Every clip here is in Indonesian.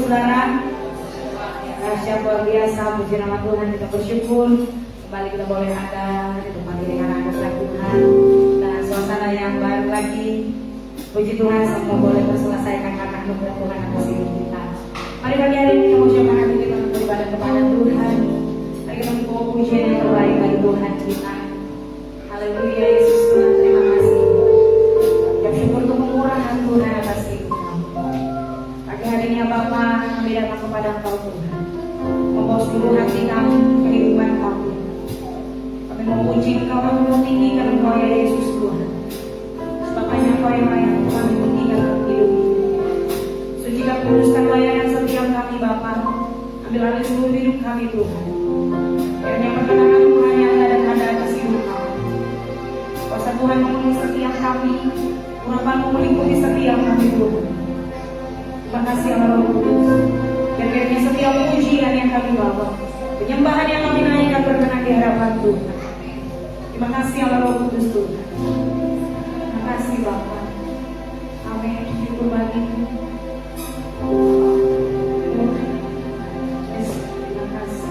saudara. Dahsyat luar biasa, puji nama Tuhan, kita bersyukur kembali kita boleh ada ditemani dengan anugerah Tuhan dan suasana yang baru lagi. Puji Tuhan, semua boleh terselesaikan karena anugerah Tuhan atas hidup kita. Mari pagi hari ini kita mengucapkan hati kita untuk beribadah kepada Tuhan. Mari kita membawa pujian yang terbaik bagi Tuhan kita. Haleluya, Yesus Tuhan, terima kasih. Ucap syukur untuk kemurahan Tuhan atas hidup kami. Pagi hari ini ya Bapa, kami datang kepada Engkau Tuhan, membawa seluruh hati kami, kehidupan kami. Kami memuji Engkau, kami meninggikan Engkau ya Yesus Tuhan. Sebab hanya Engkau yang layak kami tinggikan dalam hidup ini. Sucikan kuduskan layanan setiap kami Bapa. Ambil alih seluruh hidup kami Tuhan. Kiranya perkenanan Tuhan yang ada atas hidup kami. Kuasa Tuhan memenuhi setiap kami, urapan meliputi setiap kami Tuhan. Terima kasih Allah Roh Kudus. Dan kiranya setiap pujian yang kami bawa, penyembahan yang kami naikkan berkenan di hadapan Tuhan. Terima kasih Allah Roh Kudus Tuhan. Terima kasih Bapa. Amin. Syukur bagi-Mu. Yes, terima kasih.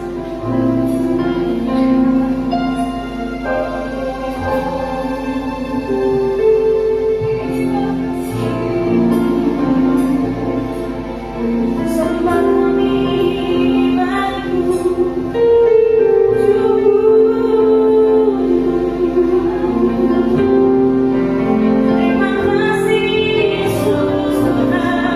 Terima kasih Yesus Tuhan.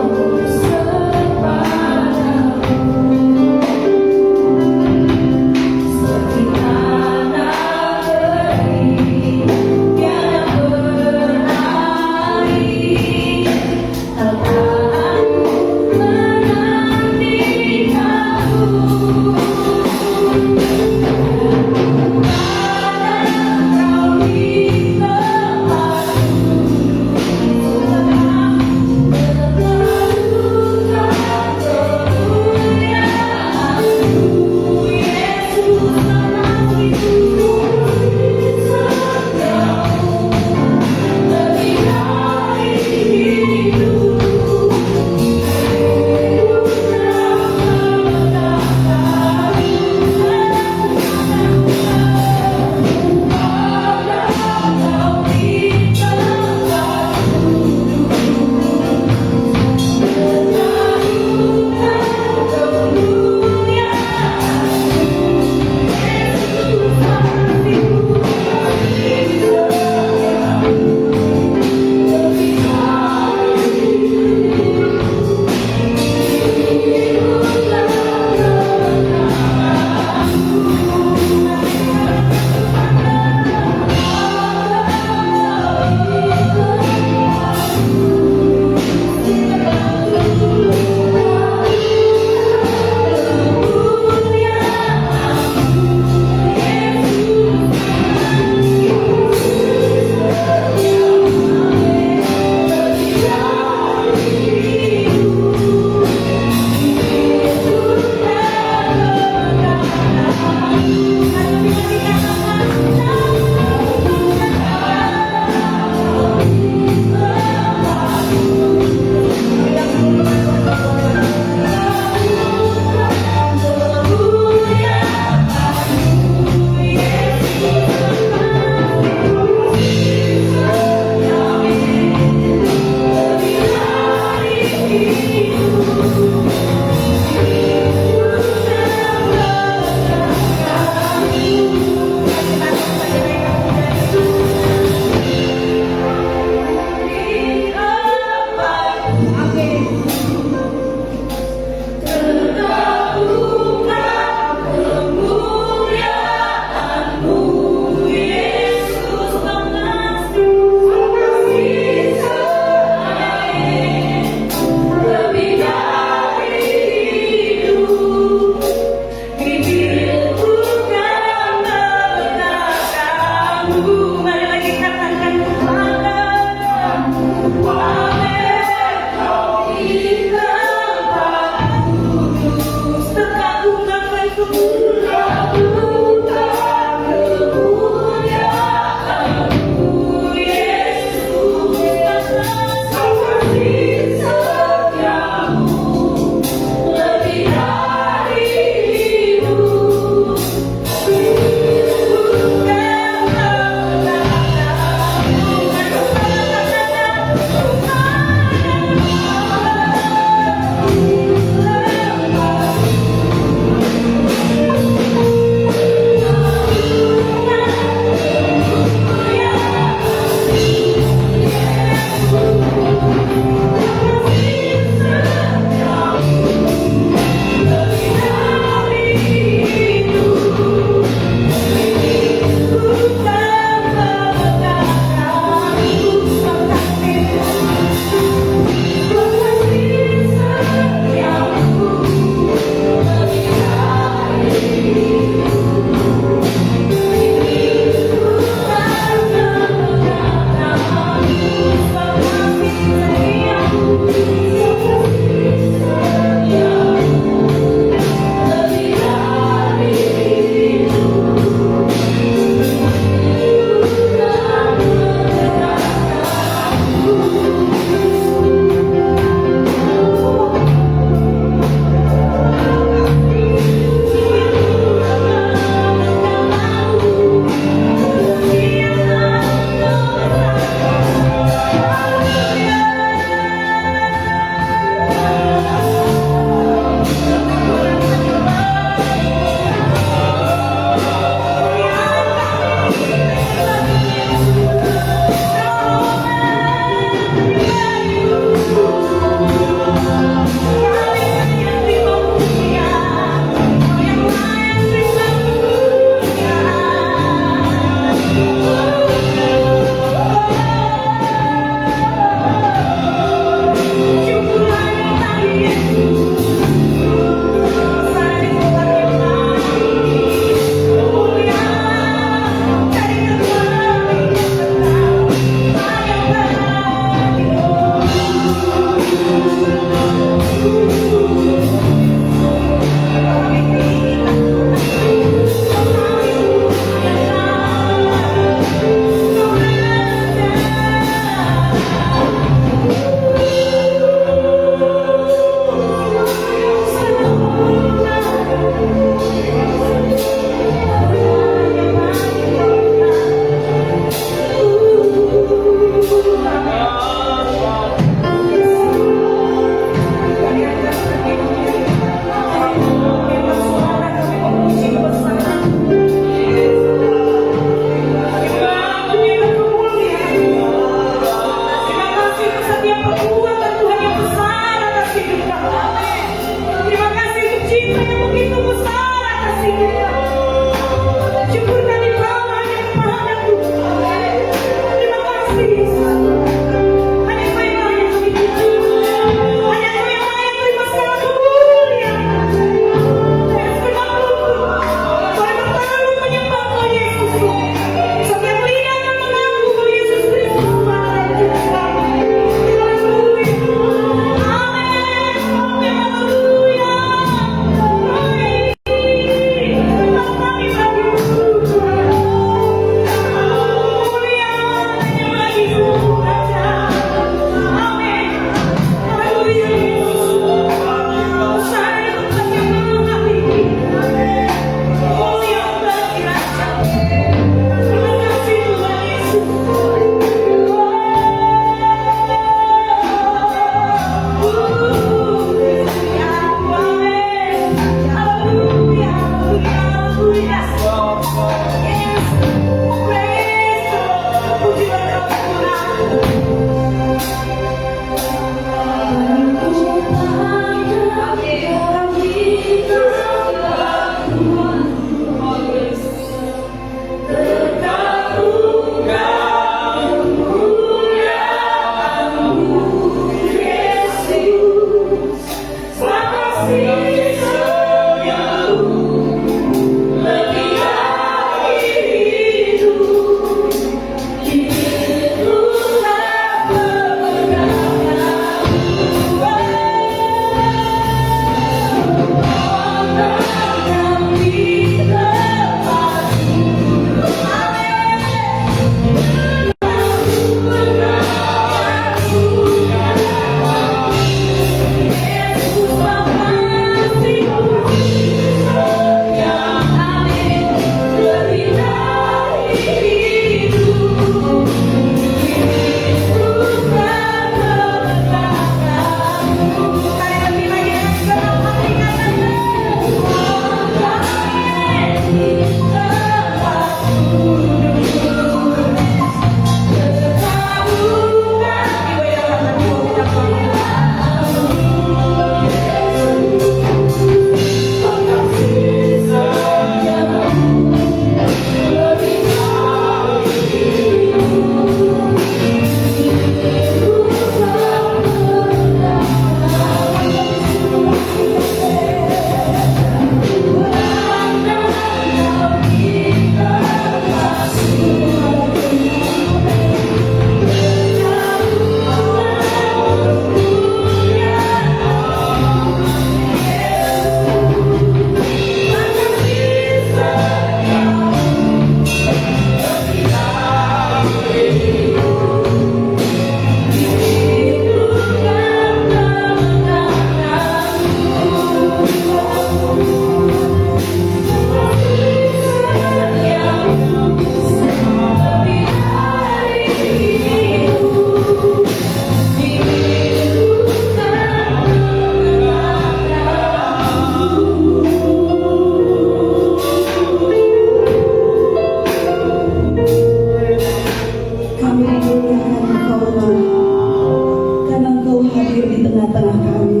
tengah-tengah kami.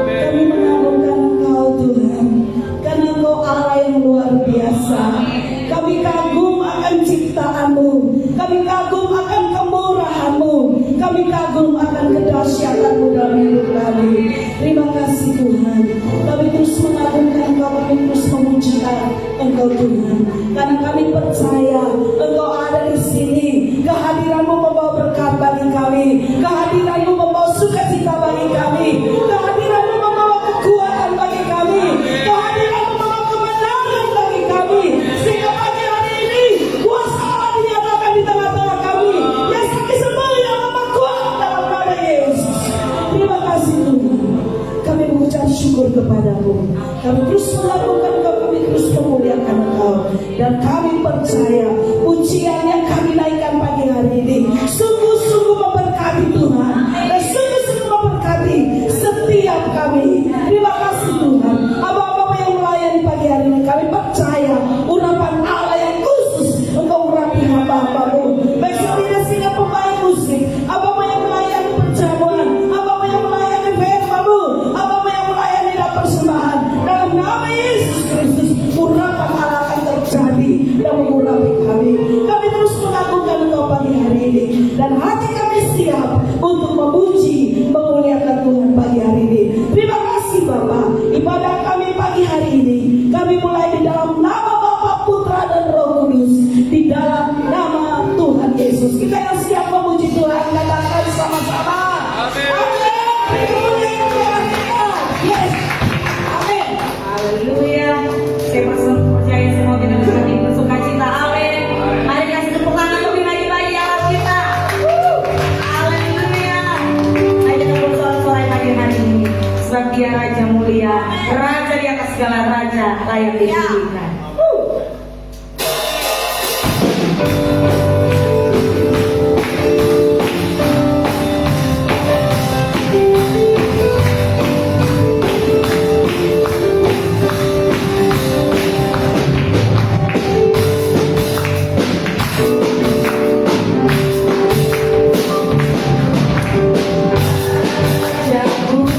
Kami mengagungkan Engkau Tuhan, karena Engkau Allah yang luar biasa. Kami kagum akan ciptaan-Mu, kami kagum akan kemurahan-Mu, kami kagum akan kedahsyatan-Mu dalam hidup kami. Terima kasih Tuhan. Kami terus mengagungkan Engkau, kami terus memujikan Engkau Tuhan, karena kami percaya Engkau ada di sini. Kehadiran-Mu membawa berkat bagi kami, kehadiran-Mu membawa sukacita bagi kami, kehadiran-Mu membawa kekuatan bagi kami, kehadiran-Mu membawa kemenangan bagi kami. Sehingga pagi hari ini kuasa Allah dinyatakan di tengah-tengah kami. Yang sakit sembuh, yang lemah kuat dalam nama Yesus. Terima kasih Tuhan. Kami mengucap syukur kepadamu. Kami terus mengagungkan Engkau, kami terus memuliakan Engkau, dan kami percaya pujian yang kami naikkan pagi hari ini sungguh-sungguh memberkati Tuhan, dan sungguh-sungguh memberkati setiap kami. Terima kasih Tuhan. Apa-apa yang melayani pagi hari ini, kami percaya urapan Allah yang khusus Engkau urapi hamba-Hamba-Mu. Baik sebagai singa pemain musik, apa-apa yang melayani perjamuan, apa-apa yang melayani firman-Mu, apa-apa yang melayani dalam persembahan, dalam nama Yesus Kristus, urapan Allah akan terjadi dan mengurapi kami. Kami terus mengagungkan Engkau pagi hari ini, dan hati kami siap untuk memuji, memuliakan Tuhan pagi hari ini. Terima kasih Bapa. Ibadah kami pagi hari ini kami mulai di dalam nama Bapa, Putra dan Roh Kudus, di dalam nama Tuhan Yesus. Kita yang siap memuji Tuhan, katakan sama-sama. Amin. Yes. Amin. Haleluya. Saya percaya semua kita bisa bersuka cita. Amin. Mari kasih tepuk tangan lebih lagi bagi Allah kita. Haleluya. Ayo kita bersorak-sorai pagi hari ini. Sebab Dia Raja mulia, Raja di atas segala raja, layak ditinggikan. Jauh ini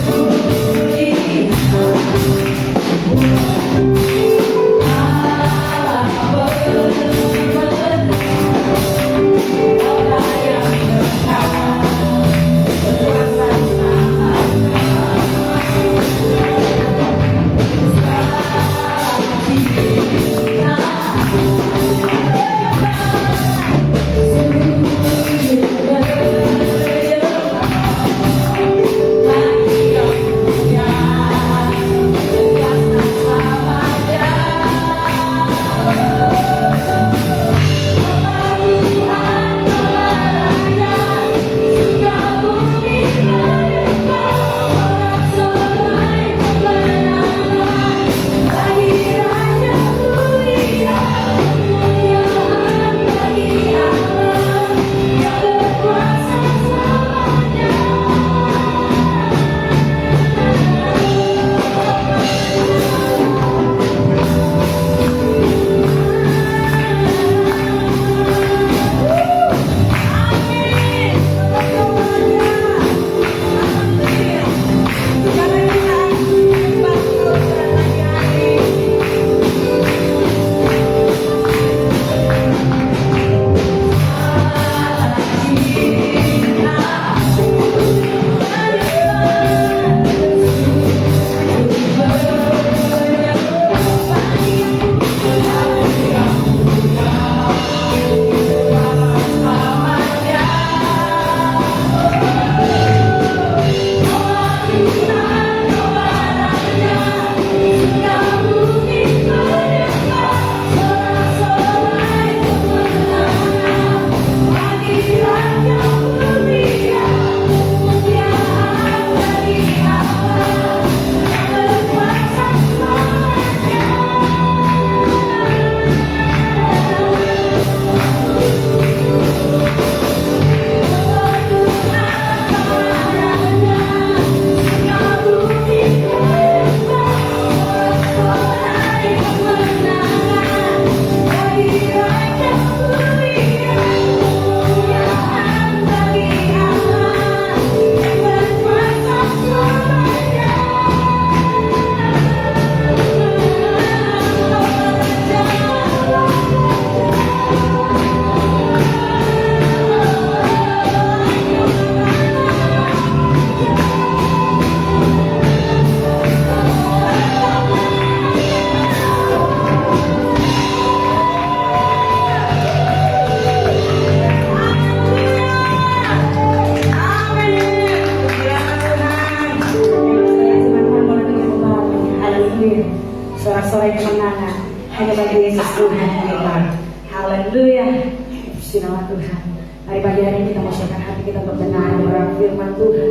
sore kemenangan hanya bagi Yesus Tuhan kita. Haleluya. Puji nama Tuhan. Mari pagi hari ini kita masukkan hati kita untuk mendengar firman Tuhan.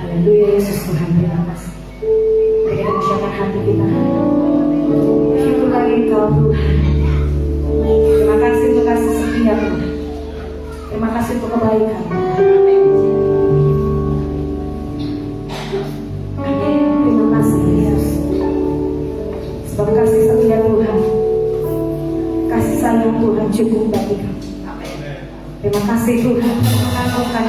Haleluya, Yesus Tuhan, terima kasih. Mari kita masukkan hati kita. Syukur lagi Engkau Tuhan. Terima kasih untuk kasih setia Tuhan. Terima kasih untuk kebaikan. Terima kasih Yesus. Sebab kasih setia Tuhan, kasih sayang Tuhan cukup bagi kami. Terima kasih Tuhan, mengagumkan.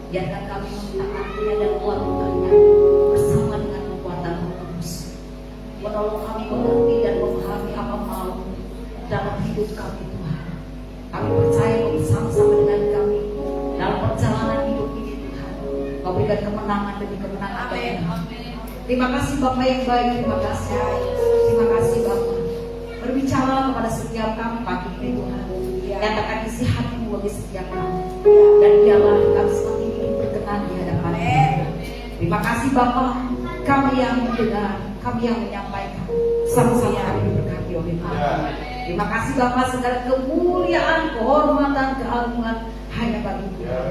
Biarkan kami mentaatinya dan melakukannya bersama dengan kekuatan Roh Kudus. Menolong kami mengerti dan memahami apa mau dalam hidup kami, Tuhan. Kami percaya Kau bersama-sama dengan kami dalam perjalanan hidup ini, Tuhan. Kau berikan kemenangan demi kemenangan. Amin. Terima kasih Bapa yang baik, terima kasih. Terima kasih Bapa. Berbicara kepada setiap kami pagi ini, Tuhan. Nyatakan isi hati-Mu bagi setiap kami. Dan biarlah kami semakin hidup berkenan di hadapan-Mu. Terima kasih Bapa, kami yang mendengar, kami yang menyampaikan, sama-sama kami diberkati oleh Tuhan. Terima kasih Bapa, segala kemuliaan, kehormatan, keagungan hanya bagi Tuhan.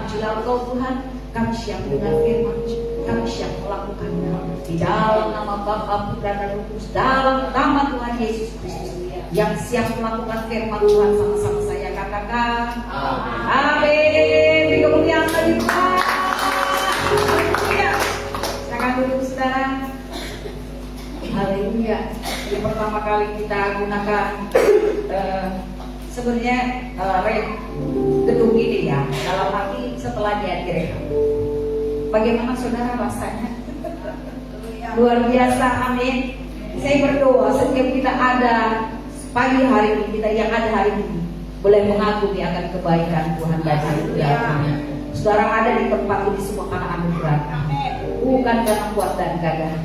Pujilah Engkau Tuhan, kami siap mendengar firman, kami siap melakukannya di dalam nama Bapa, Putra dan Roh Kudus, dalam nama Tuhan Yesus Kristus. Yang siap melakukan firman Tuhan, sama-sama saya katakan amin. Beri kemuliaan bagi Tuhan. Haleluya. Silakan duduk saudara. Haleluya. Ini pertama kali kita gunakan sebenarnya gedung ini ya, dalam arti setelah dia direkam. Bagaimana saudara rasanya? Luar biasa, amin. Saya berdoa setiap kita ada pagi hari ini, kita yang ada hari ini boleh mengagumi akan kebaikan Tuhan dan anugerahnya. Saudara ada di tempat ini semua karena anugerah, bukan karena kuat dan gagah.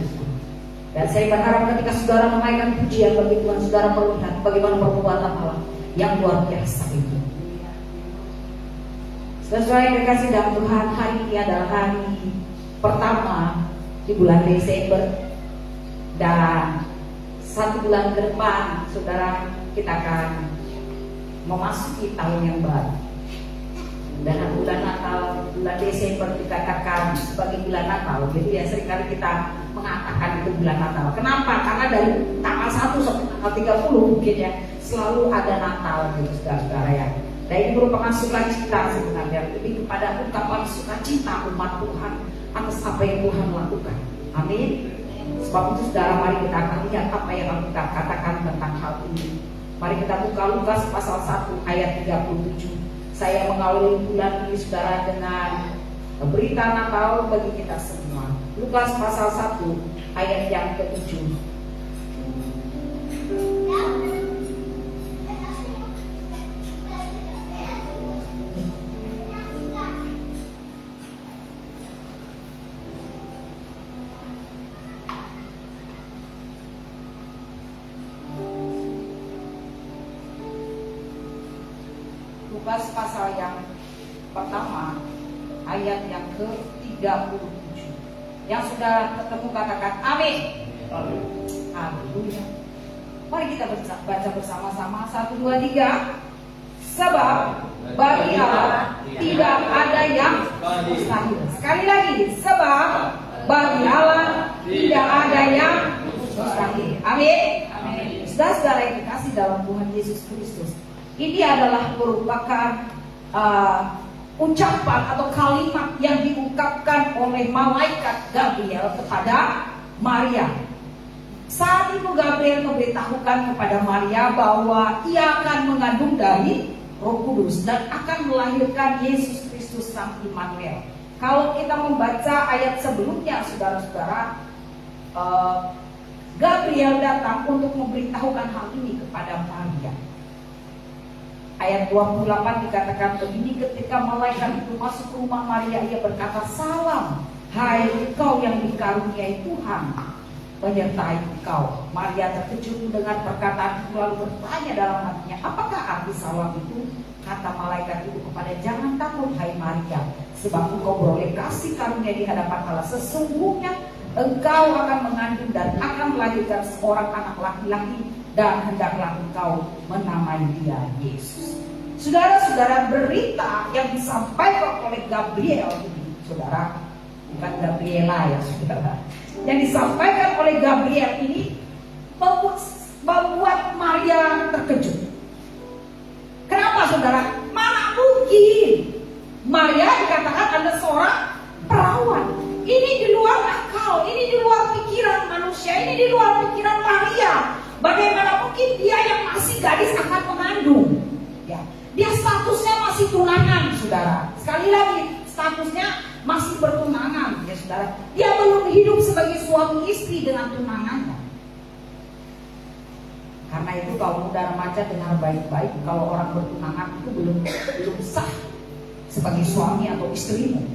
Dan saya berharap ketika saudara menaikkan pujian bagi Tuhan, saudara melihat bagaimana perbuatan Allah yang luar biasa itu. Sesuai yang dikasih dalam Tuhan, hari ini adalah hari pertama di bulan Desember, dan 1 bulan ke depan, saudara, kita akan memasuki tahun yang baru. Dan bulan Natal, bulan Desember dikatakan sebagai bulan Natal. Jadi ya seringkali kita mengatakan itu bulan Natal. Kenapa? Karena dari tanggal 1 sampai tanggal 30 mungkin ya selalu ada Natal gitu, saudara-saudara ya. Dan ini merupakan sukacita sebenarnya, lebih kepada ungkapan sukacita umat Tuhan atas apa yang Tuhan lakukan. Amin. Sebab itu saudara, mari kita akan lihat apa yang kita katakan tentang hal ini. Mari kita buka Lukas pasal 1 ayat 37. Saya mengawali bulan ini saudara dengan berita Natal bagi kita semua. Lukas pasal 1 ayat yang ke-7. Lukas pasal yang pertama ayat yang ke-37. Yang sudah ketemu katakan amin. Haleluya. Mari kita baca bersama-sama. 1, 2, 3. Sebab bagi Allah tidak ada yang mustahil. Sekali lagi, sebab bagi Allah tidak ada yang mustahil. Amin. Saudara-saudara yang dikasih dalam Tuhan Yesus Kristus, ini adalah merupakan ucapan atau kalimat yang diungkapkan oleh malaikat Gabriel kepada Maria. Saat itu Gabriel memberitahukan kepada Maria bahwa ia akan mengandung dari Roh Kudus dan akan melahirkan Yesus Kristus Sang Immanuel. Kalau kita membaca ayat sebelumnya, saudara-saudara, Gabriel datang untuk memberitahukan hal ini kepada Maria. Ayat 28 dikatakan begini, ketika malaikat itu masuk ke rumah Maria, ia berkata, salam, hai engkau yang dikaruniai Tuhan menyertai engkau. Maria terkejut mendengar perkataan itu, lalu bertanya dalam hatinya, apakah arti salam itu? Kata malaikat itu kepada, jangan takut hai Maria, sebab engkau beroleh kasih karunia di hadapan Allah. Sesungguhnya engkau akan mengandung dan akan melahirkan seorang anak laki-laki, dan hendaklah engkau menamai dia Yesus. Saudara-saudara, berita yang disampaikan oleh Gabriel ini, saudara, bukan Gabriela ya saudara, yang disampaikan oleh Gabriel ini membuat Maria terkejut. Kenapa saudara? Mana mungkin Maria dikatakan ada seorang perawan. Ini di luar akal, ini di luar pikiran manusia, ini di luar pikiran Maria. Bagaimana mungkin dia yang masih gadis akan mengandung? Ya, dia statusnya masih tunangan, saudara. Sekali lagi, statusnya masih bertunangan, ya saudara. Dia belum hidup sebagai suami istri dengan tunangannya. Karena itu kalau muda remaja dengar baik-baik, kalau orang bertunangan itu belum sah sebagai suami atau istrimu.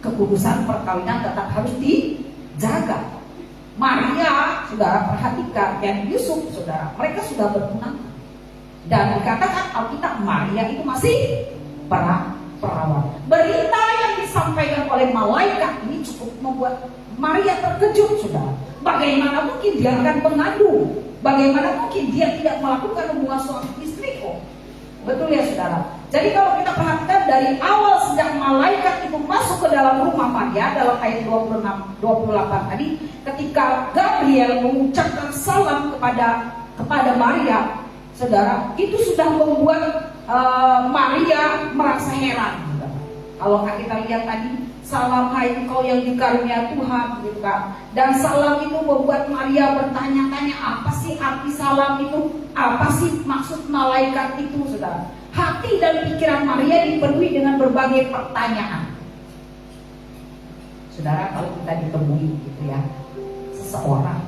Kekudusan perkawinan tetap harus dijaga. Maria, saudara perhatikan, dan Yusuf, saudara, mereka sudah bertunangan. Dan dikatakan Alkitab Maria itu masih perawan. Berita yang disampaikan oleh malaikat ini cukup membuat Maria terkejut, saudara. Bagaimana mungkin dia akan mengandung? Bagaimana mungkin dia tidak melakukan hubungan suami istri kok? Betul ya saudara. Jadi kalau kita perhatikan dari awal sejak malaikat itu masuk ke dalam rumah Maria, dalam ayat 28 tadi, ketika Gabriel mengucapkan salam kepada Maria, saudara, itu sudah membuat Maria merasa heran. Saudara. Kalau kita lihat tadi, salam hai engkau yang dikaruniai Tuhan, gitu kan. Dan salam itu membuat Maria bertanya-tanya, apa sih arti salam itu? Apa sih maksud malaikat itu, saudara? Hati dan pikiran Maria dipenuhi dengan berbagai pertanyaan. Saudara, kalau kita ditemui gitu ya, seseorang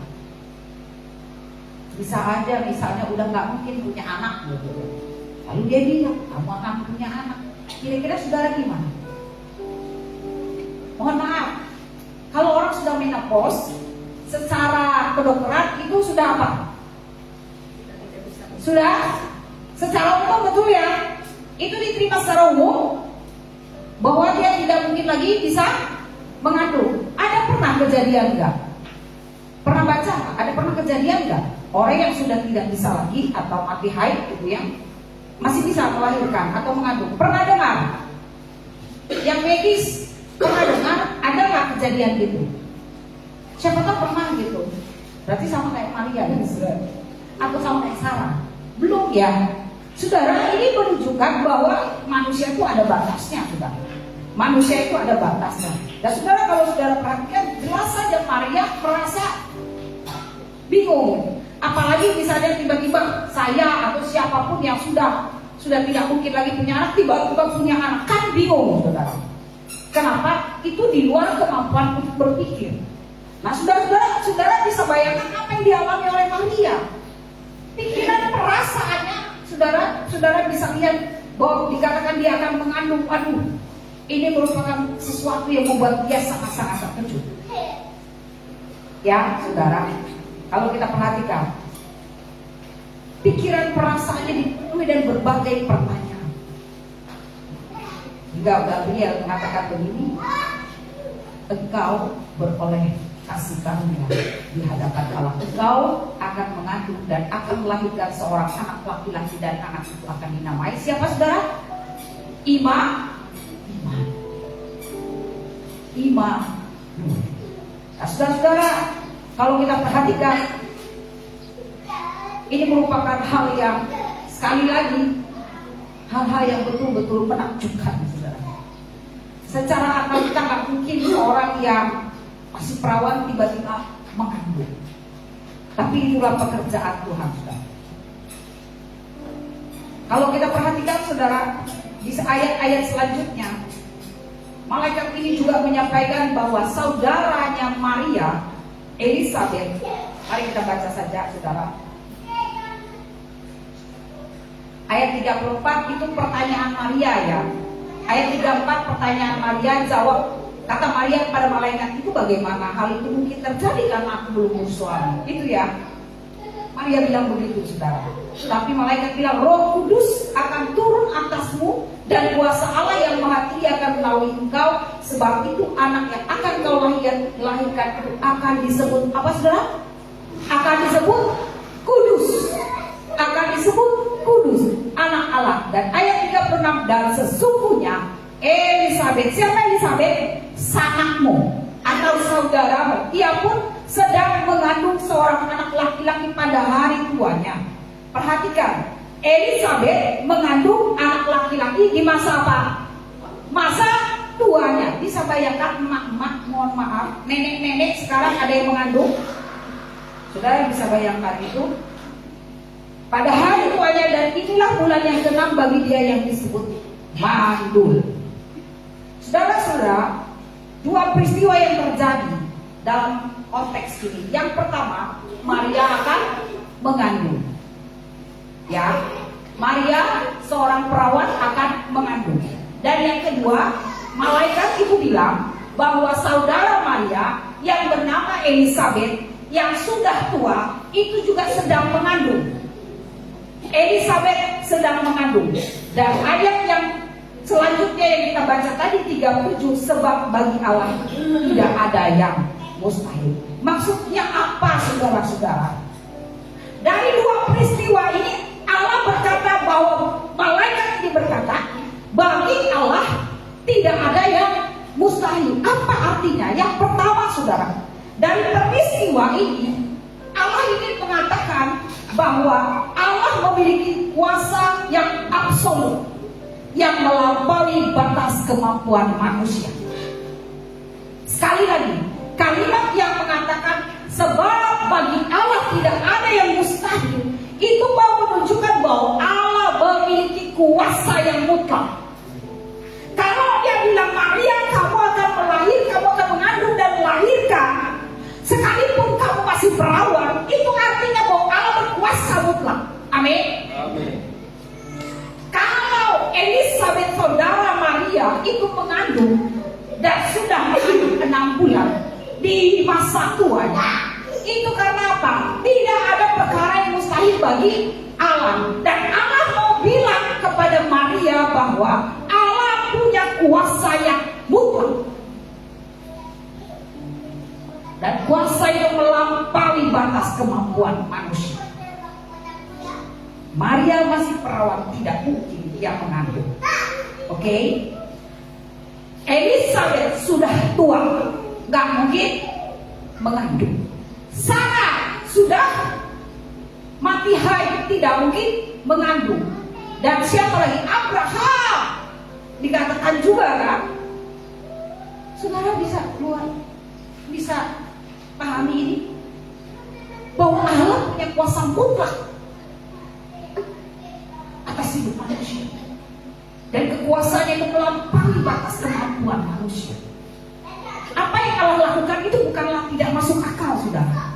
bisa aja misalnya udah nggak mungkin punya anak gitu. Lalu dia bilang, kamu akan punya anak. Kira-kira saudara gimana? Mohon maaf, kalau orang sudah menopause, secara kedokteran itu sudah apa? Sudah secara umum, betul ya? Itu diterima secara umum bahwa dia tidak mungkin lagi bisa mengandung. Ada pernah kejadian enggak? Pernah baca? Ada pernah kejadian enggak? Orang yang sudah tidak bisa lagi atau mati haid gitu ya, masih bisa melahirkan atau mengandung. Pernah dengar? Yang medis pernah dengar? Ada nggak kejadian gitu? Siapa tahu pernah gitu. Berarti sama kayak Maria ya, saudara. Atau sama kayak Sarah? Belum ya. Saudara, ini menunjukkan bahwa manusia itu ada batasnya, saudara. Manusia itu ada batasnya. Dan saudara, kalau saudara perhatikan, jelas saja Maria merasa bingung. Apalagi misalnya tiba-tiba saya atau siapapun yang sudah tidak mungkin lagi punya anak, tiba-tiba punya anak, kan bingung, saudara. Kenapa? Itu di luar kemampuan untuk berpikir. Nah, saudara bisa bayangkan apa yang dialami oleh Maria. Pikiran perasaannya, saudara bisa lihat bahwa dikatakan dia akan mengandung. Aduh, ini merupakan sesuatu yang membuat dia sangat-sangat terkejut. Ya, saudara, kalau kita perhatikan, pikiran perasaannya dipenuhi dan berbagai pertanyaan. Hingga Gabriel mengatakan begini, engkau beroleh kasih karunia di hadapan Allah. Engkau akan mengandung dan akan melahirkan seorang anak laki-laki, dan anak itu akan dinamai siapa, saudara? Iman. Nah, saudara, kalau kita perhatikan, ini merupakan hal yang sekali lagi hal-hal yang betul-betul menakjubkan, saudara. Secara akal kita nggak mungkin seorang yang masih perawan tiba-tiba mengandung. Tapi itulah pekerjaan Tuhan, saudara. Kalau kita perhatikan, saudara, di ayat-ayat selanjutnya, malaikat ini juga menyampaikan bahwa saudaranya Maria, Elizabeth. Mari kita baca saja, saudara. Ayat 34 itu pertanyaan Maria ya. Ayat 34 pertanyaan Maria, jawab. Kata Maria kepada malaikat, itu bagaimana hal itu mungkin terjadi karena aku belum bersuami. Itu ya. Maria bilang begitu, saudara. Tapi malaikat bilang, Roh Kudus akan turun atasmu dan kuasa Allah yang Maha Tinggi akan menaungi engkau. Sebab itu anak yang akan kau lahirkan itu akan disebut apa, saudara? Akan disebut Kudus. Akan disebut Kudus, anak Allah. Dan ayat 36, dan sesungguhnya Elizabeth, siapa Elizabeth? Sanakmu atau saudaramu, ia pun sedang mengandung seorang anak laki-laki pada hari tuanya. Perhatikan, Elizabeth mengandung anak laki-laki di masa apa? Masa tuanya. Bisa bayangkan emak-emak, mohon maaf, nenek-nenek sekarang ada yang mengandung? Saudara bisa bayangkan itu? Pada hari tuanya, dan inilah bulan yang ke-6 bagi dia yang disebut mandul. Saudara-saudara, dua peristiwa yang terjadi dalam konteks ini. Yang pertama, Maria akan mengandung. Ya, Maria seorang perawan akan mengandung. Dan yang kedua, malaikat itu bilang bahwa saudara Maria yang bernama Elizabeth yang sudah tua itu juga sedang mengandung. Elizabeth sedang mengandung. Dan ayat yang selanjutnya yang kita baca tadi 37, sebab bagi Allah tidak ada yang mustahil. Maksudnya apa, saudara-saudara? Dari dua peristiwa ini Allah berkata bahwa malaikat ini berkata, bagi Allah tidak ada yang mustahil. Apa artinya? Yang pertama, saudara, dari peristiwa ini Allah ingin mengatakan bahwa Allah memiliki kuasa yang absolut, yang melampaui batas kemampuan manusia. Sekali lagi, kalimat yang mengatakan sebab bagi Allah tidak ada yang mustahil, itu mau menunjukkan bahwa Allah memiliki kuasa yang mutlak. Kalau dia bilang, Maria, kamu akan melahirkan, kamu akan mengandung dan melahirkan, sekalipun kamu masih perawan, itu artinya bahwa Allah berkuasa mutlak. Amin. Amin. Kalau Elizabeth saudara Maria itu mengandung dan sudah mengandung 6 bulan di masa tuanya, itu karena apa? Tidak ada perkara yang mustahil bagi Allah. Dan Allah mau bilang kepada Maria bahwa Allah punya kuasa yang mutlak. Dan kuasa yang melampaui batas kemampuan manusia. Maria masih perawan, tidak mungkin dia mengandung. Oke? Elizabeth sudah tua, gak mungkin mengandung. Sarah sudah mati haid, tidak mungkin mengandung. Dan siapa lagi? Abraham dikatakan juga kan. Saudara bisa pahami ini, bahwa Allah punya kuasa mutlak atas hidup manusia, dan kekuasaannya itu melampaui batas kemampuan manusia. Apa yang Allah lakukan itu bukanlah tidak masuk akal, saudara.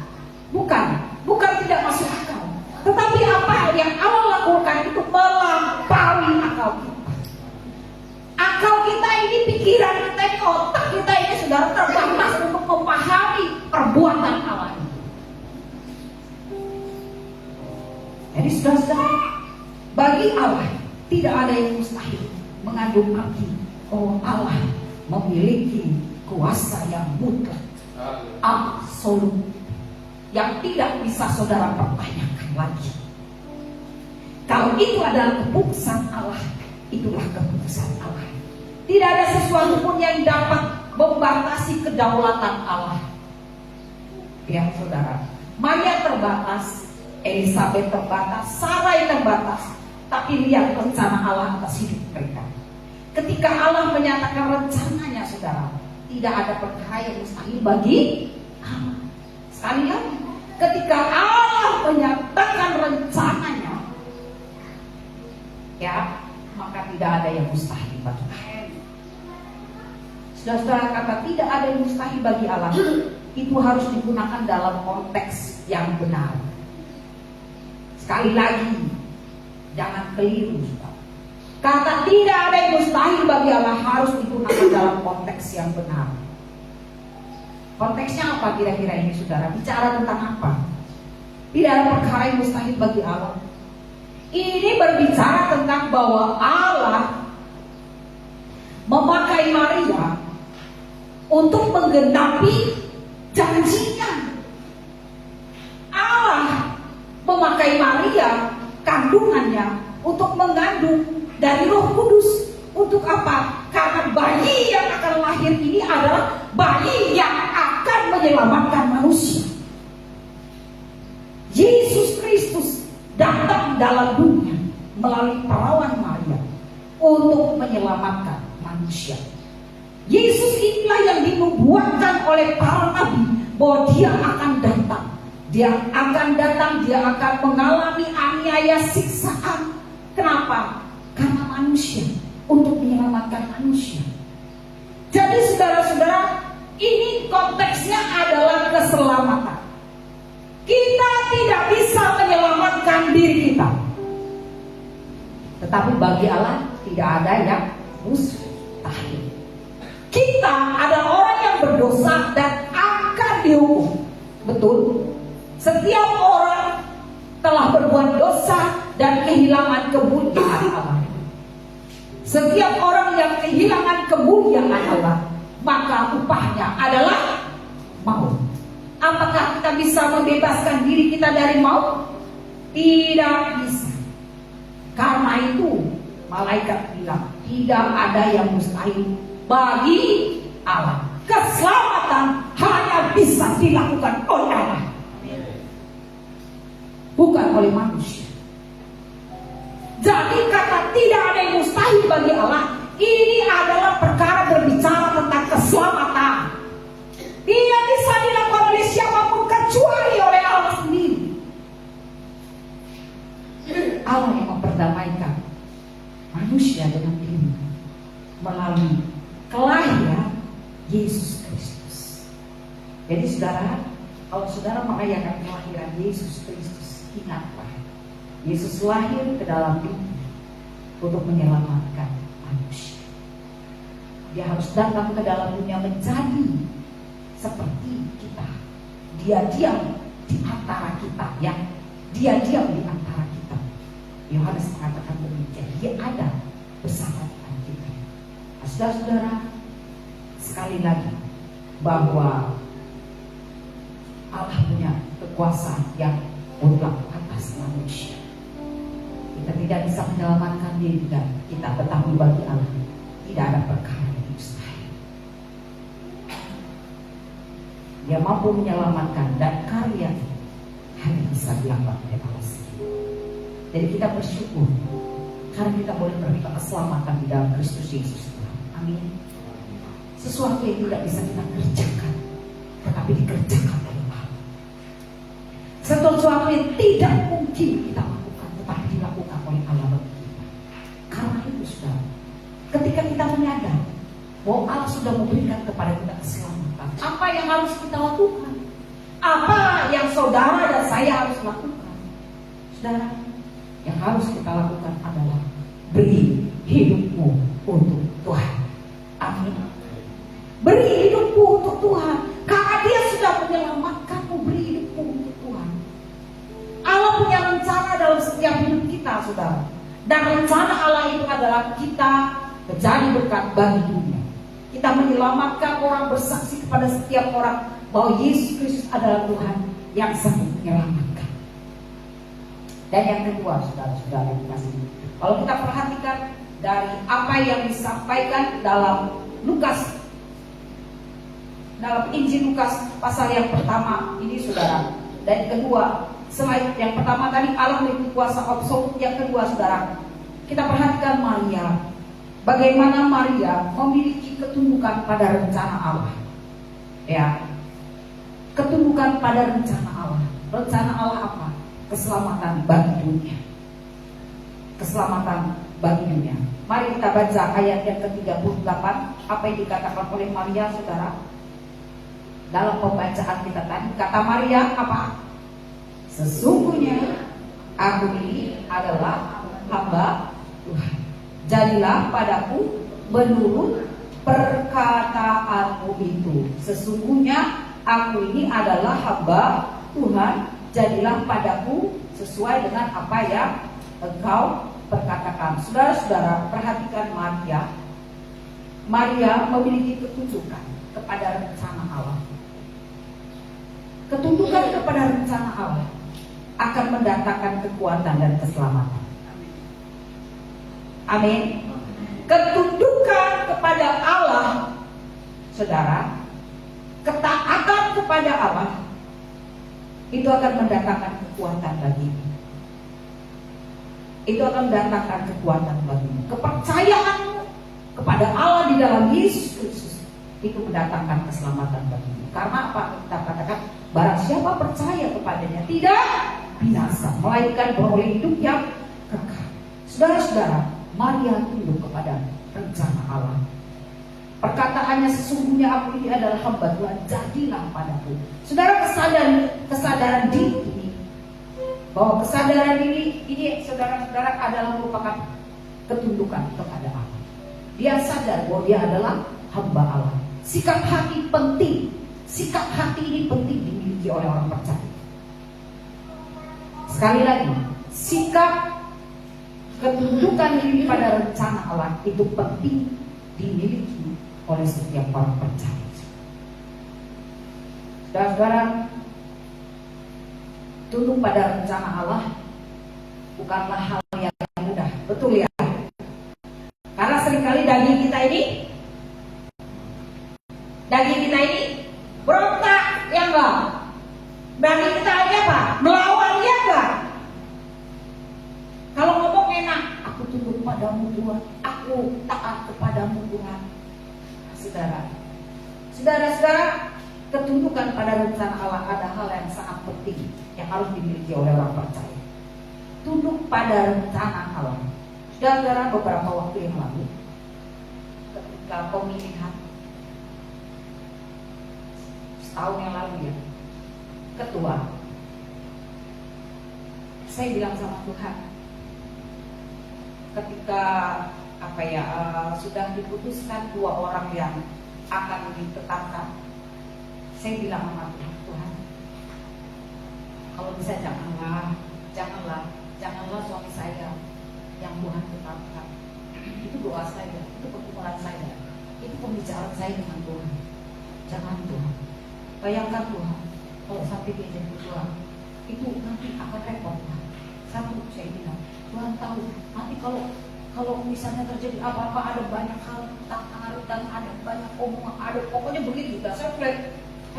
Bukan tidak masuk akal. Tetapi apa yang Allah lakukan itu melampaui akal kita. Akal kita ini, pikiran kita ini, otak kita ini, saudara, terbatas untuk memahami perbuatan Allah ini. Jadi saudara, bagi Allah tidak ada yang mustahil, mengandung arti bahwa Allah memiliki kuasa yang mutlak, absolut, yang tidak bisa saudara pertanyakan lagi. Kalau itu adalah keputusan Allah, itulah keputusan Allah. Tidak ada sesuatu pun yang dapat membatasi kedaulatan Allah. Ya saudara, Maria terbatas, Elizabeth terbatas, Sarai terbatas, tapi lihat rencana Allah atas hidup mereka. Ketika Allah menyatakan rencananya, saudara, tidak ada perkara yang mustahil bagi Allah. Sekali lagi, ketika Allah menyatakan rencananya, ya, maka tidak ada yang mustahil bagi Allah. Saudara, kata tidak ada yang mustahil bagi Allah itu harus digunakan dalam konteks yang benar. Sekali lagi, jangan keliru, saudara. Kata tidak ada yang mustahil bagi Allah harus digunakan dalam konteks yang benar. Konteksnya apa kira-kira ini, saudara? Bicara tentang apa? Tidak ada perkara yang mustahil bagi Allah. Ini berbicara tentang bahwa Allah memakai Maria untuk menggenapi janjinya. Allah memakai Maria, kandungannya, untuk mengandung dari Roh Kudus. Untuk apa? Karena bayi yang akan lahir ini adalah bayi yang akan menyelamatkan manusia. Yesus Kristus datang dalam dunia melalui perawan Maria untuk menyelamatkan manusia. Yesus inilah yang dinubuatkan oleh para nabi bahwa dia akan datang. Dia akan datang, dia akan mengalami aniaya, siksaan. Kenapa? Karena manusia, untuk menyelamatkan manusia. Jadi saudara-saudara, ini konteksnya adalah keselamatan. Kita tidak bisa menyelamatkan diri kita, tetapi bagi Allah tidak ada yang mustahil. Kita adalah orang yang berdosa dan akan dihukum. Betul? Setiap orang telah berbuat dosa dan kehilangan kemuliaan Allah. Setiap orang yang kehilangan kemuliaan Allah, maka upahnya adalah maut. Apakah kita bisa membebaskan diri kita dari maut? Tidak bisa. Karena itu malaikat bilang tidak ada yang mustahil bagi Allah. Keselamatan hanya bisa dilakukan oleh Allah, bukan oleh manusia. Jadi kata tidak ada yang mustahil bagi Allah, ini adalah perkara berbicara tentang keselamatan. Tidak bisa dilakukan oleh siapapun kecuali oleh Allah sendiri. Allah yang memperdamaikan manusia dengan diri melalui kelahiran Yesus Kristus. Jadi saudara, kalau saudara merayakan kelahiran Yesus Kristus, ingatlah, Yesus lahir ke dalam dunia untuk menyelamatkan manusia. Dia harus datang ke dalam dunia menjadi seperti kita. Dia diam di antara kita, yang dia diam di antara kita. Yohanes mengatakan demikian, dia ada bersama dengan kita. Saudara-saudara, sekali lagi bahwa Allah punya kekuasaan yang mutlak atas manusia. Kita tidak bisa menyelamatkan diri kita, tetapi bagi Allah tidak ada perkara yang mustahil. Dia mampu menyelamatkan dan karya hanya bisa dilakukan oleh Allah sendiri. Jadi kita bersyukur karena kita boleh menerima keselamatan di dalam Kristus Yesus. Amin. Sesuatu yang tidak bisa kita kerjakan, tetapi dikerjakan oleh Allah. Sesuatu yang tidak mungkin kita lakukan, tetapi dilakukan oleh Allah bagi kita. Karena itu saudara, ketika kita menyadari bahwa Allah sudah memberikan kepada kita keselamatan, apa yang harus kita lakukan? Apa yang saudara dan saya harus lakukan? Saudara, yang harus kita lakukan adalah beri hidupmu untuk Tuhan. Amin. Beri hidupmu untuk Tuhan, karena Dia sudah menyelamatkanmu. Beri hidupmu untuk Tuhan. Allah punya rencana dalam setiap hidup kita, saudara. Dan rencana Allah itu adalah kita menjadi berkat bagi dunia. Kita menyelamatkan orang, bersaksi kepada setiap orang bahwa Yesus Kristus adalah Tuhan yang sanggup menyelamatkan. Dan yang kedua, saudara-saudara yang dikasihi, kalau kita perhatikan dari apa yang disampaikan dalam Lukas, dalam Injil Lukas pasal yang pertama ini, saudara, dan kedua, selain yang pertama tadi Allah memiliki kuasa absolut, yang kedua, saudara, kita perhatikan Maria. Bagaimana Maria memiliki ketundukan pada rencana Allah. Ya, ketundukan pada rencana Allah. Rencana Allah apa? Keselamatan bagi dunia. Keselamatan bagi dunia. Mari kita baca ayat yang ke-38. Apa yang dikatakan oleh Maria, saudara? Dalam pembacaan kita tadi, kata Maria apa? Sesungguhnya aku ini adalah hamba Tuhan. Jadilah padaku menurut perkataanmu itu. Sesungguhnya aku ini adalah hamba Tuhan. Jadilah padaku sesuai dengan apa yang engkau perkatakan. Saudara-saudara, perhatikan Maria. Maria memiliki ketundukan kepada rencana Allah. Ketundukan kepada rencana Allah akan mendatangkan kekuatan dan keselamatan. Amin. Ketundukan kepada Allah, saudara, ketaatan kepada Allah, itu akan mendatangkan kekuatan bagimu. Itu akan mendatangkan kekuatan bagimu. Kepercayaanmu kepada Allah di dalam Yesus Kristus itu mendatangkan keselamatan bagimu. Karena apa? Kita katakan, barang siapa percaya kepadanya tidak binasa, melainkan beroleh hidup yang kekal. Saudara-saudara, Maria tunduk kepada rencana Allah. Perkataannya, sesungguhnya aku ini adalah hamba Tuhan, jadilah padaku. Saudara, kesadaran diri ini, bahwa kesadaran ini saudara-saudara adalah merupakan ketundukan kepada Allah. Dia sadar bahwa dia adalah hamba Allah. Sikap hati penting. Sikap hati ini penting dimiliki oleh orang percaya. Sekali lagi, sikap ketundukan diri pada rencana Allah itu penting dimiliki oleh setiap orang percaya. Saudara-saudara, tunduk pada rencana Allah bukanlah hal yang mudah, betul ya? Karena seringkali daging kita ini berontak, ya enggak? Daging kita ini apa? Melawan, ya enggak? Kalau ngomong enak, aku tunduk padamu Tuhan, aku taat kepadamu Tuhan. Saudara-saudara, ketundukan pada rencana Allah ada hal yang sangat penting yang harus dimiliki oleh orang percaya. Tunduk pada rencana Allah. Saudara-saudara, beberapa waktu yang lalu, ketika pemilihan setahun yang lalu ya, ketua, saya bilang sama Tuhan, ketika sudah diputuskan 2 orang yang akan ditetapkan, saya bilang sama Tuhan, Tuhan, kalau bisa janganlah suami saya yang Tuhan tetapkan. Itu doa saya, itu pergumulan saya, itu pembicaraan saya dengan Tuhan. Jangan Tuhan, bayangkan Tuhan, kalau sampai dia jadi Tuhan, itu nanti akan repot Tuhan. Satu saya bilang, Tuhan tahu nanti kalau misalnya terjadi apa-apa, ada banyak hal tantangan dan ada banyak omongan, ada pokoknya begitu. Dan saya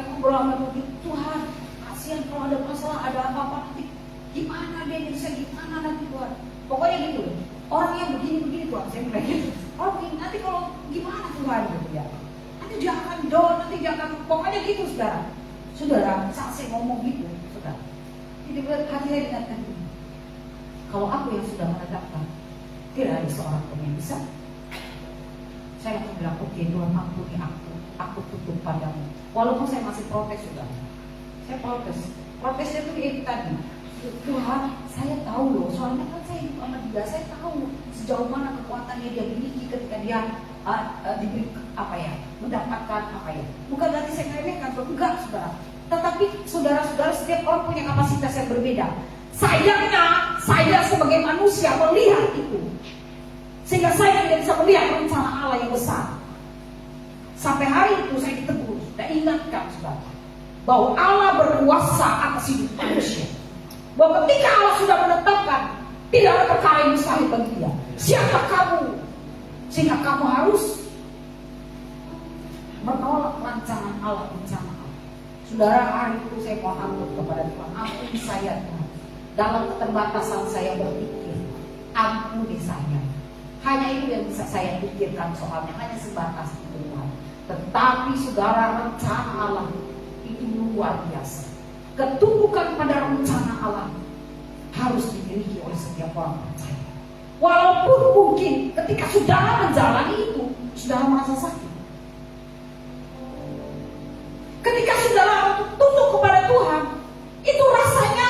ngobrol sama Tuhan, kasihan kalau ada masalah, ada apa-apa nanti gimana dia bisa gimana nanti Tuhan. Pokoknya gitu. Orang yang begini-begini Tuhan, saya bilang gitu. Orang begini, nanti kalau gimana Tuhan gitu ya. Nanti jangan down, nanti jangan, pokoknya gitu saudara. Saudara, saat saya ngomong gitu, saudara, tiba-tiba hati saya ingatkan ini. Kalau aku yang sudah menetapkan, tidak ada seorang pun yang bisa. Saya akan bilang, oke Tuhan ampuni aku tutup padamu. Walaupun saya masih protes saudara. Saya protesnya itu itu tadi. Tuhan, saya tahu loh, soalnya kan saya hidup sama dia, saya tahu sejauh mana kekuatannya dia miliki ketika dia diberi mendapatkan bukan berarti saya meremehkan, enggak saudara. Tetapi saudara-saudara, setiap orang punya kapasitas yang berbeda. Sayangnya saya sebagai manusia melihat itu, sehingga saya tidak bisa melihat rencana Allah yang besar. Sampai hari itu saya ditegur dan ingatkan saudara, bahwa Allah berkuasa atas hidup manusia. Bahwa ketika Allah sudah menetapkan, tidak ada perkara yang mustahil bagi dia. Siapa kamu sehingga kamu harus menolak rancangan Allah, rencana Allah? Saudara, hari itu saya mohon ampun kepada Tuhan. Ampuni saya Tuhan, dalam keterbatasan saya berpikir. Ampuni saya. Hanya itu yang bisa saya pikirkan, soalnya hanya sebatas itu Tuhan. Tetapi saudara, rencana Allah itu luar biasa. Ketumbukan pada rencana Allah harus dimiliki oleh setiap orang percaya. Walaupun mungkin ketika saudara menjalani itu, saudara merasa sakit. Ketika saudara tunduk kepada Tuhan, itu rasanya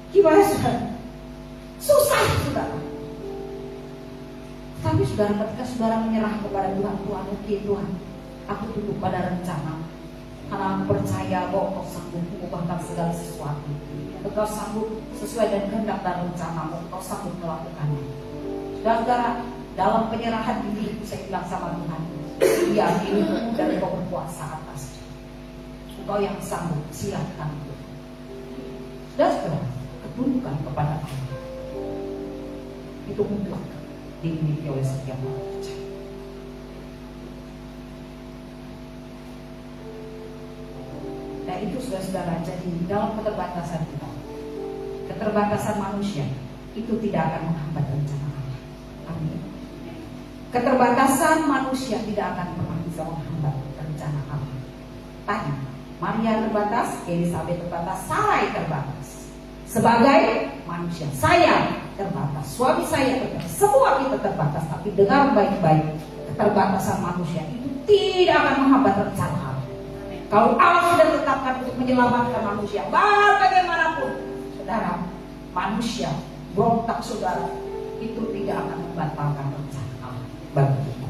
gimana saudara? Susah saudara. Tapi saudara, ketika saudara menyerah kepada Tuhan, Tuhan oke Tuhan, aku tunduk pada rencana. Karena aku percaya bahwa Kau sanggup mengubahkan segala sesuatu. Kau sanggup sesuai dengan kehendak dan rencanamu. Kau sanggup melakukannya. Saudara, dalam penyerahan diri saya bilang sama Tuhan, dia dirimu dan Kau berkuasa atas. Engkau yang sanggup, silakan. Dan saudara, ketundukan kepada Allah itu mutlak dimiliki oleh setiap orang percaya. Nah itu saudara-saudara, jadi dalam keterbatasan kita, keterbatasan manusia itu tidak akan menghambat rencana Allah. Amin. Keterbatasan manusia tidak akan pernah bisa menghambat rencana Allah. Tadi Maria terbatas, Elizabeth terbatas, Sarai terbatas. Sebagai manusia, saya terbatas, suami saya terbatas, semua kita terbatas. Tapi dengar baik-baik, keterbatasan manusia itu tidak akan menghambat rencana Allah. Kalau Allah sudah tetapkan untuk menyelamatkan manusia, bagaimanapun, saudara, manusia berontak saudara, itu tidak akan membatalkan rencana Allah bagi kita.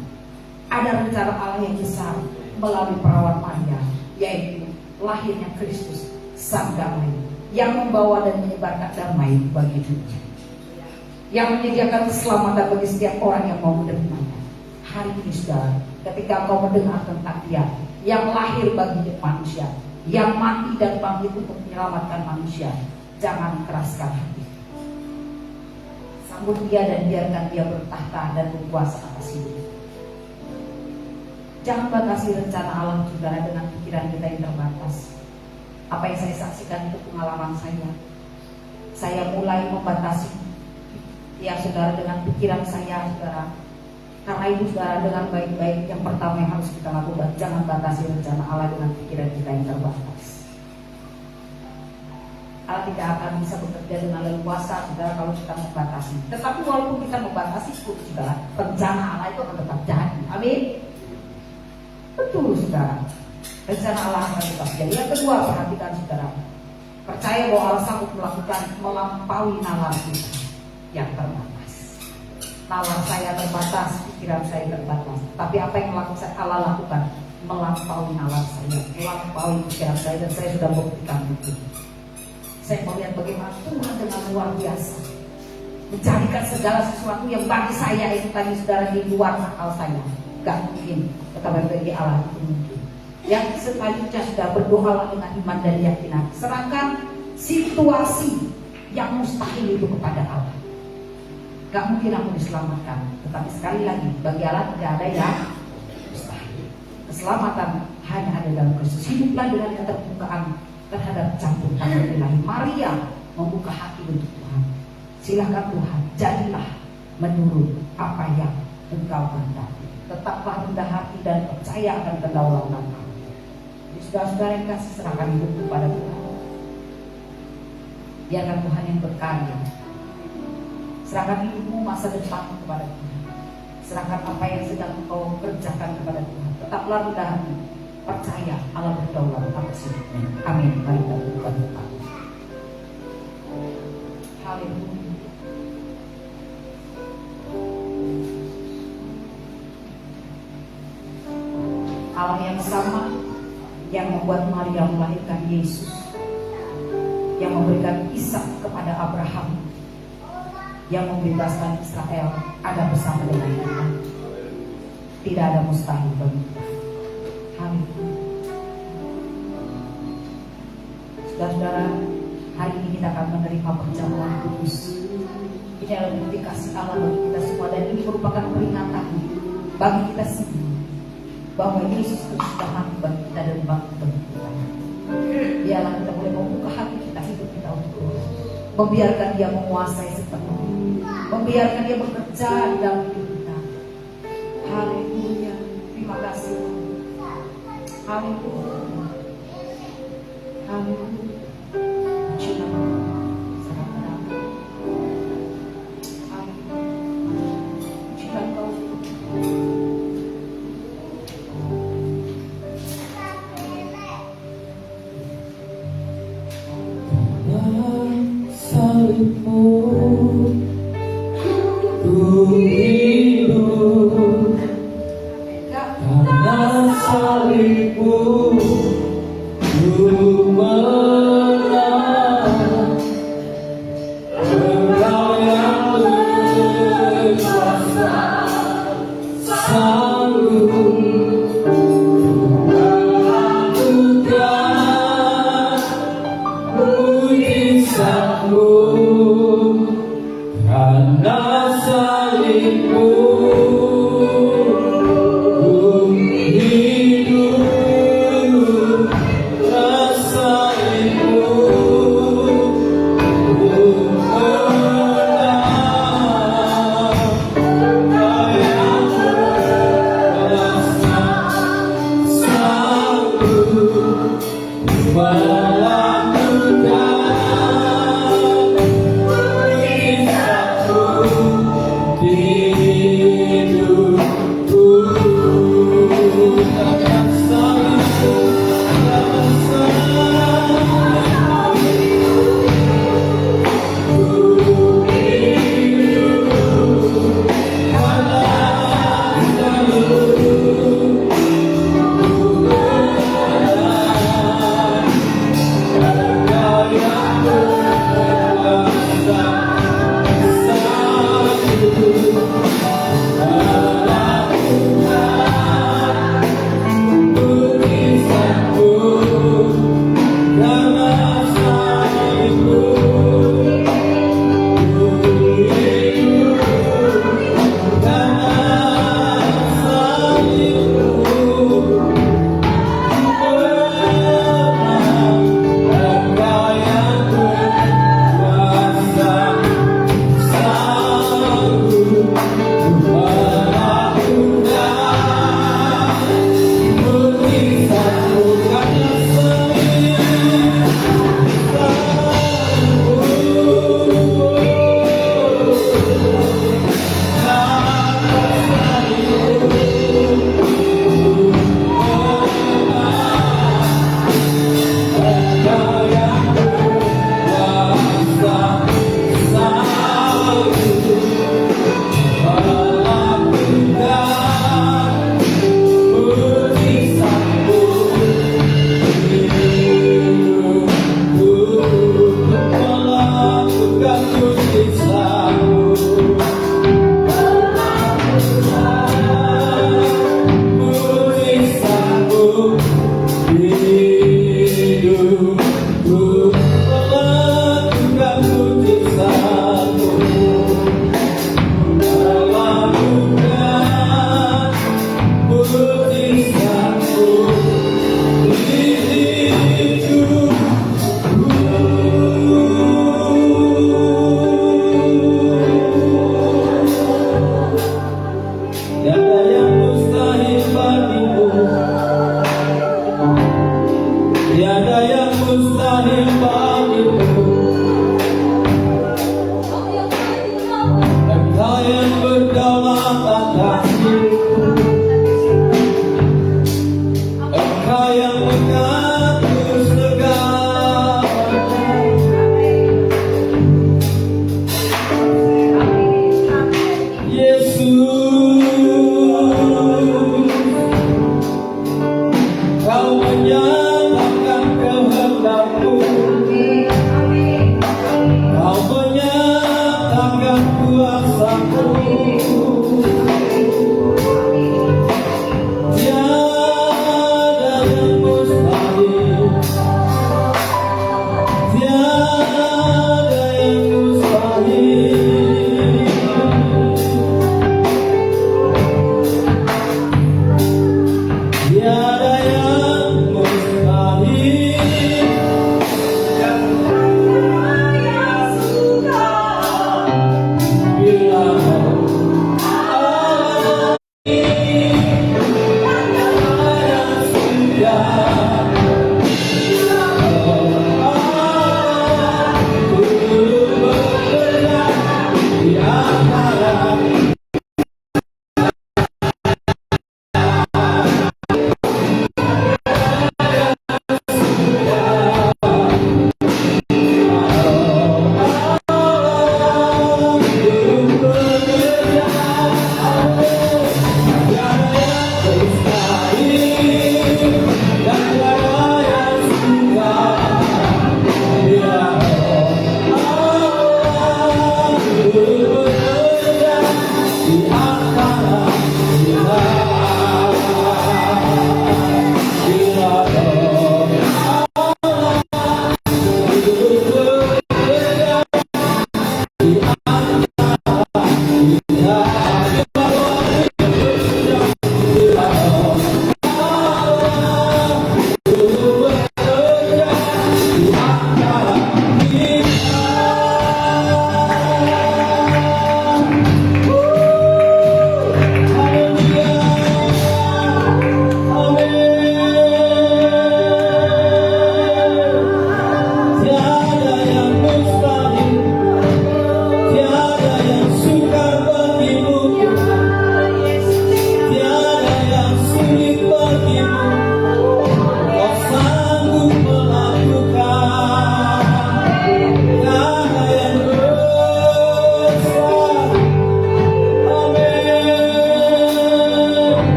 Ada rencana Allah yang besar melalui perawan Maria, yaitu lahirnya Kristus, Sang Damai, yang membawa dan menyebarkan damai bagi dunia, yang menyediakan keselamatan bagi setiap orang yang mau menerimanya. Hari ini saudara, ketika kau mendengar tentang Dia yang lahir bagi manusia, yang mati dan bangkit untuk menyelamatkan manusia, jangan keraskan hati. Sambut Dia dan biarkan Dia bertahta dan berkuasa atas hidup. Jangan batasi rencana Allah saudara dengan pikiran kita yang terbatas. Apa yang saya saksikan itu pengalaman saya. Saya mulai membatasi ya saudara dengan pikiran saya saudara. Karena itu saudara, dengan baik-baik, yang pertama yang harus kita lakukan, jangan batasi rencana Allah dengan pikiran kita yang terbatas. Allah tidak akan bisa bekerja dengan leluasa saudara kalau kita membatasi. Tetapi walaupun kita membatasi pun saudara, rencana Allah itu akan tetap jadi. Amin. Betul saudara, rencana Allah akan tetap jadi. Yang kedua, perhatikan saudara, percaya bahwa Allah sanggup melakukan melampaui nalar kita yang terbatas. Nalar saya terbatas, pikiran saya terbatas. Tapi apa yang Allah lakukan? Melampaui nalar saya, melampaui pikiran saya, dan saya sudah buktikan itu. Saya melihat bagaimana Tuhan dengan luar biasa menjadikan segala sesuatu yang bagi saya itu tadi saudara di luar akal saya, gak mungkin, tetapi bagi Allah itu mungkin. Yang selanjutnya sudah berdoa dengan iman dan keyakinan. Serahkan situasi yang mustahil itu kepada Allah. Gak mungkin aku diselamatkan, tetapi sekali lagi bagi Allah tidak ada yang mustahil. Keselamatan hanya ada dalam Kristus. Hiduplah dengan keterbukaan terhadap campur tangan ilahi. Maria membuka hati untuk Tuhan. Silakan Tuhan, jadilah menurut apa yang Engkau kehendaki. Tetaplah rendah hati dan percaya akan kedaulatan Allah. Saudara-saudara yang kasih, serahkan hidup kepada Tuhan. Biarkan Tuhan yang berkarya. Serahkan hidupmu, masa depan kepada Tuhan. Serahkan apa yang sedang engkau kerjakan kepada Tuhan. Tetaplah rendah hati, percaya Allah berdaulat atas hidupmu. Amin. Mari kita tundukkan kepala. Haleluya. Allah yang sama yang membuat Maria melahirkan Yesus, yang memberikan Ishak kepada Abraham, yang membebaskan Israel, ada bersama dengan kita. Tidak ada mustahil bagi kita. Haleluya. Saudara-saudara, hari ini kita akan menerima perjamuan kudus. Ini adalah bukti kasih Allah bagi kita semua, dan ini merupakan peringatan bagi kita semua bahwa Yesus Kristus sudah mati bagi kita dan bangkit bagi kita. Biarlah kita boleh membuka hati kita, hidup kita untuk Tuhan. Membiarkan Dia menguasai sepenuhnya, membiarkan Dia bekerja di dalam hidup kita. Haleluya. Terima kasih. Haleluya. Haleluya. Puji nama Tuhan. Sangat benar. Haleluya. Puji nama Tuhan. Salibmu ku hidup, karena salibmu ku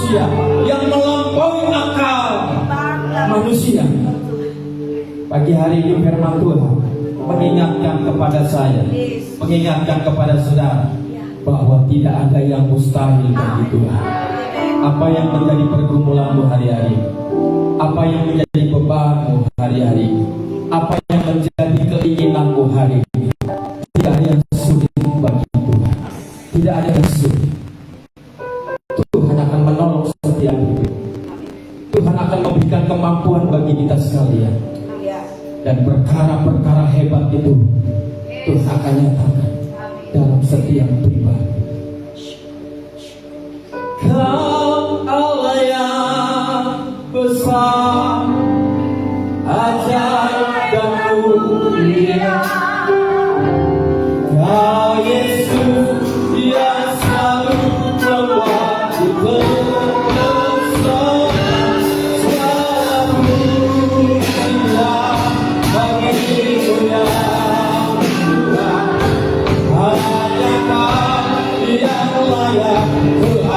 manusia, yang melampaui akal manusia. Pagi hari ini firman Tuhan mengingatkan kepada saya, mengingatkan kepada saudara, bahwa tidak ada yang mustahil bagi Tuhan. Apa yang menjadi pergumulanmu hari-hari, apa yang menjadi bebanmu hari-hari, apa yang menjadi keinginanmu hari ini, tidak ada yang sulit bagi Tuhan. Tidak ada yang sulit. Tuhan akan menolong setiap hidup. Tuhan akan memberikan kemampuan bagi kita sekalian. Dan perkara-perkara hebat itu Tuhan akan nyatakan dalam setiap pribadi. Kau Allah yang besar, ajaib dan mulia. Kau Yesus yang selalu membuat terpesona. Segala pujian bagimu ya Tuhan. Hanya Kau yang layak Tuhan.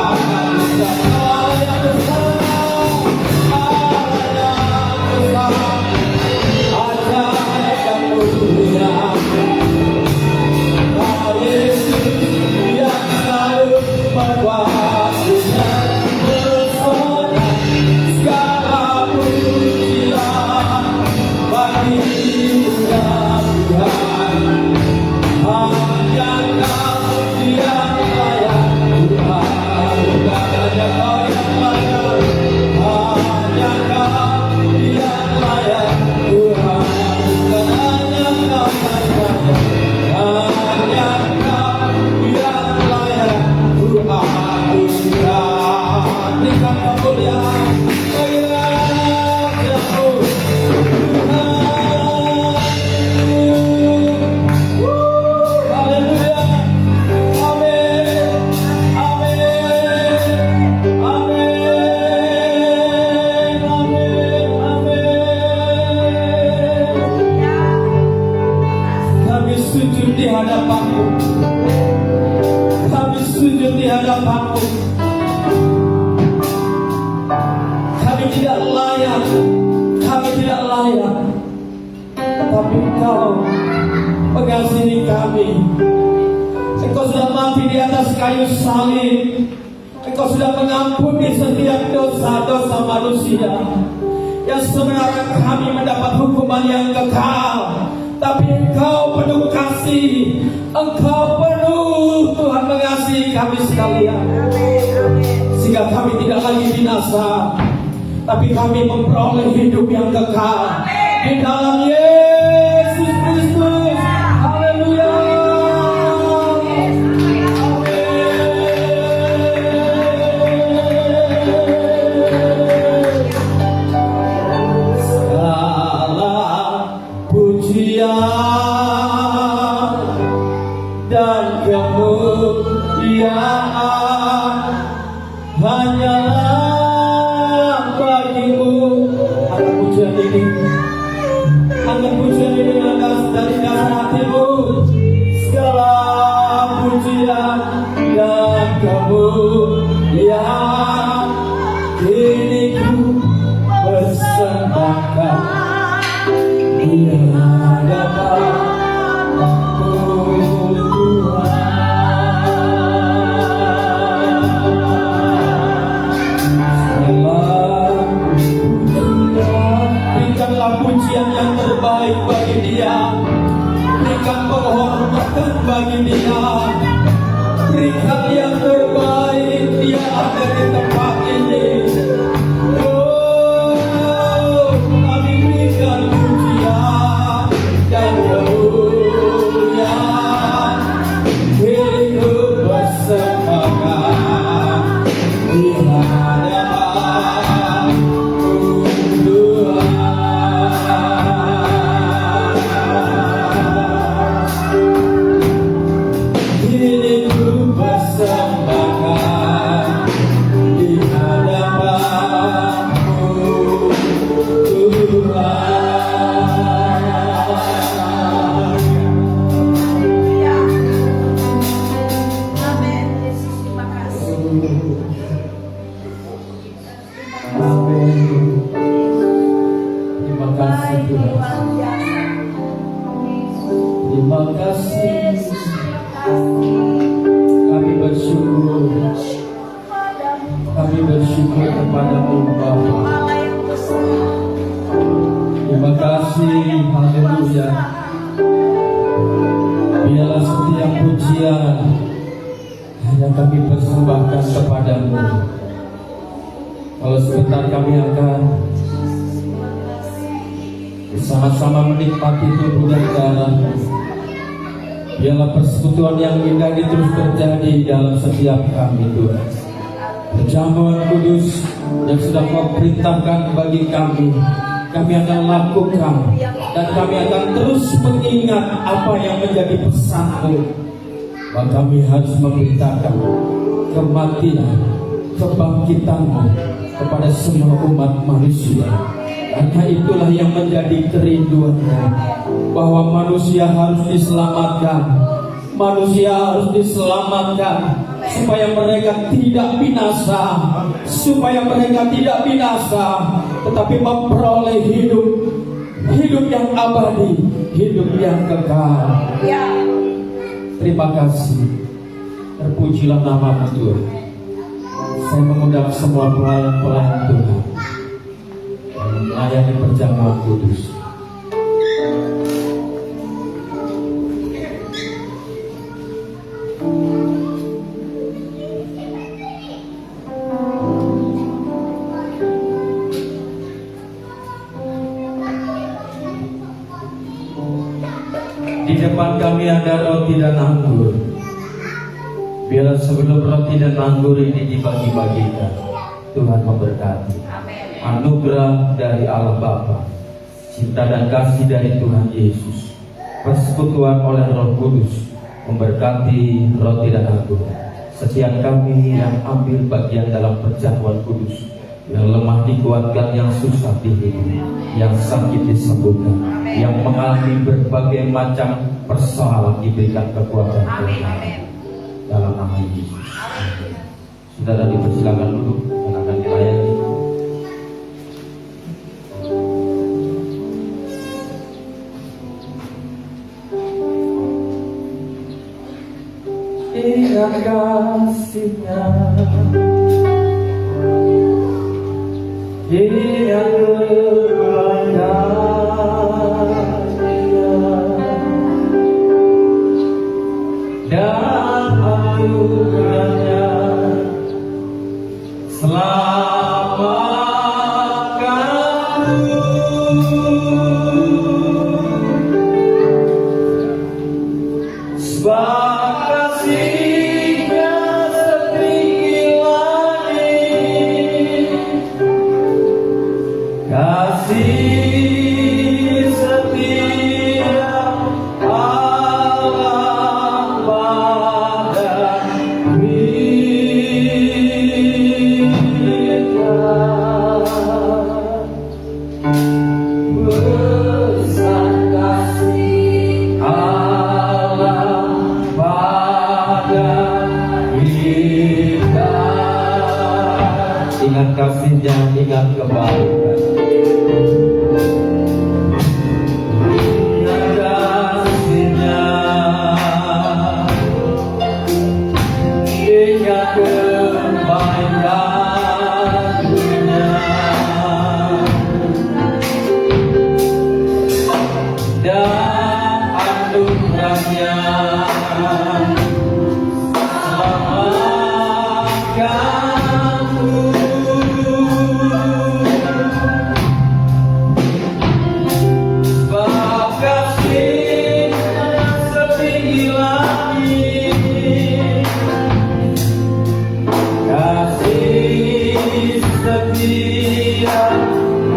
Tapi Engkau mengasihi kami. Engkau sudah mati di atas kayu salib. Engkau sudah mengampuni setiap dosa-dosa manusia yang sebenarnya kami mendapat hukuman yang kekal. Tapi Engkau penuh kasih, Engkau penuh Tuhan mengasihi kami sekalian, sehingga kami tidak lagi binasa, tapi kami memperoleh hidup yang kekal di dalam Yesus Kristus. Haleluya. Segala pujian dan kemuliaan hanyalah bagimu. Ada pujian ini, angkat pujian ini dari dalam hatimu. Segala pujian dan kemuliaan kini ku persembahkan di hadapan-Mu Tuhan. Berikanlah pujian yang terbaik bagi Dia. Berikan penghormatan bagi Dia. Berikan yang terbaik. Dia ada di tempat ini. Oh, kami kasih. Kami bersyukur. Kami bersyukur kepadamu Bapa. Terima kasih, haleluya. Biarlah setiap pujian hanya kami persembahkan kepadamu. Kalau sebentar kami akan bersama-sama menikmati tubuh dan darah-Mu. Biarlah persekutuan yang indah ini terus terjadi dalam setiap kami Tuhan. Perjamuan kudus yang sudah Kau perintahkan bagi kami akan lakukan, dan kami akan terus mengingat apa yang menjadi pesan-Mu. Bahwa kami harus memberitakan kematian, kebangkitan-Mu kepada semua umat manusia. Karena itulah yang menjadi kerinduan-Mu, bahwa manusia harus diselamatkan. Manusia harus diselamatkan supaya mereka tidak binasa, tetapi memperoleh hidup yang abadi, hidup yang kekal. Terima kasih. Terpujilah nama-Mu Tuhan. Saya mengundang semua pelayan-pelayan Tuhan yang melayani perjamuan kudus. Di depan kami ada roti dan anggur. Biarlah sebelum roti dan anggur ini dibagi-bagikan, Tuhan memberkati. Anugerah dari Allah Bapa, cinta dan kasih dari Tuhan Yesus, persekutuan oleh Roh Kudus memberkati roti dan anggur. Setiap kami yang ambil bagian dalam perjamuan kudus, yang lemah dikuatkan, yang susah dihidupi, yang sakit disembuhkan, yang mengalami berbagai macam persoalan diberikan kekuatan Tuhan. Dalam nama Yesus. Saudara dipersilakan duduk dan akan dilayani. Ingat kasih-Nya, ingat kebaikan-Nya, dan anugerah-Nya. Selamatkanku sebab kasih-Nya setinggi langit, kasih setia Allah pada besar kasih Allah pada kita. Ingat kasih-Nya, ingat kebaikan. Ingat kasih-Nya, ingat kebaikan-Nya, dan anugerah-Nya. Selamatkanku sebab kasih-Nya setinggi langit, kasih setia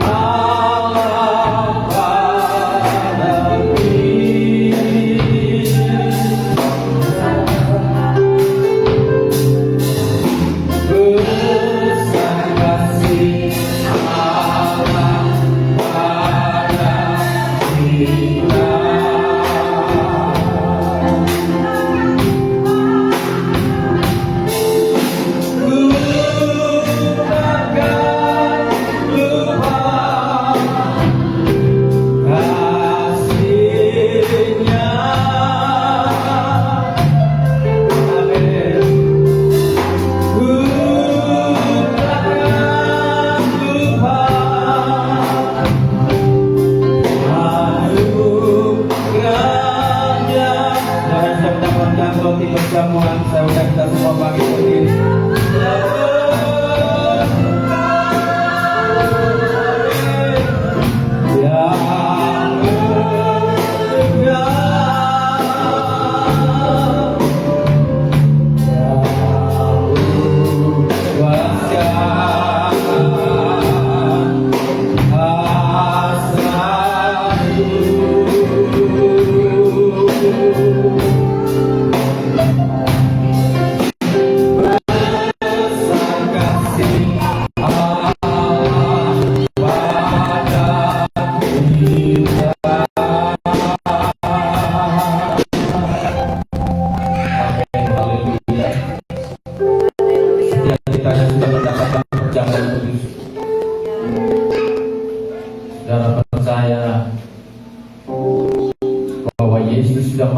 Allah pada besar kasih Allah pada kita. Ku takkan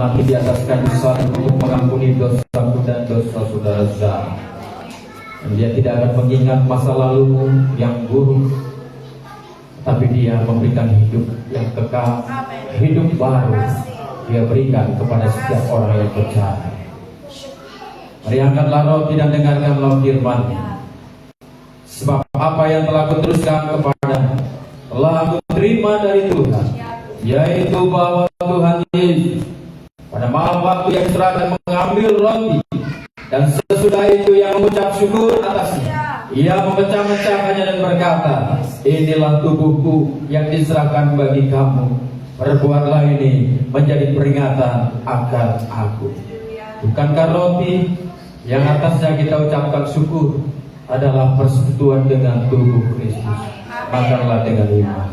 mati di atas kayu salib untuk mengampuni dosaku dan dosa saudara-saudara. Dan Dia tidak akan mengingat masa lalumu yang buruk, tapi Dia memberikan hidup yang kekal, hidup baru Dia berikan kepada setiap orang yang percaya. Mari angkatlah roti dan dengarkanlah firman-Nya. Sebab apa yang telah kuteruskan kepada telah aku terima dari Tuhan, yaitu bahwa Tuhan Yesus pada malam waktu yang diserahkan mengambil roti, dan sesudah itu Ia mengucap syukur atasnya. Ia memecah-mecahkannya dan berkata, inilah tubuhku yang diserahkan bagi kamu. Perbuatlah ini menjadi peringatan akan aku. Bukankah roti yang atasnya kita ucapkan syukur adalah persekutuan dengan tubuh Kristus? Makanlah dengan iman.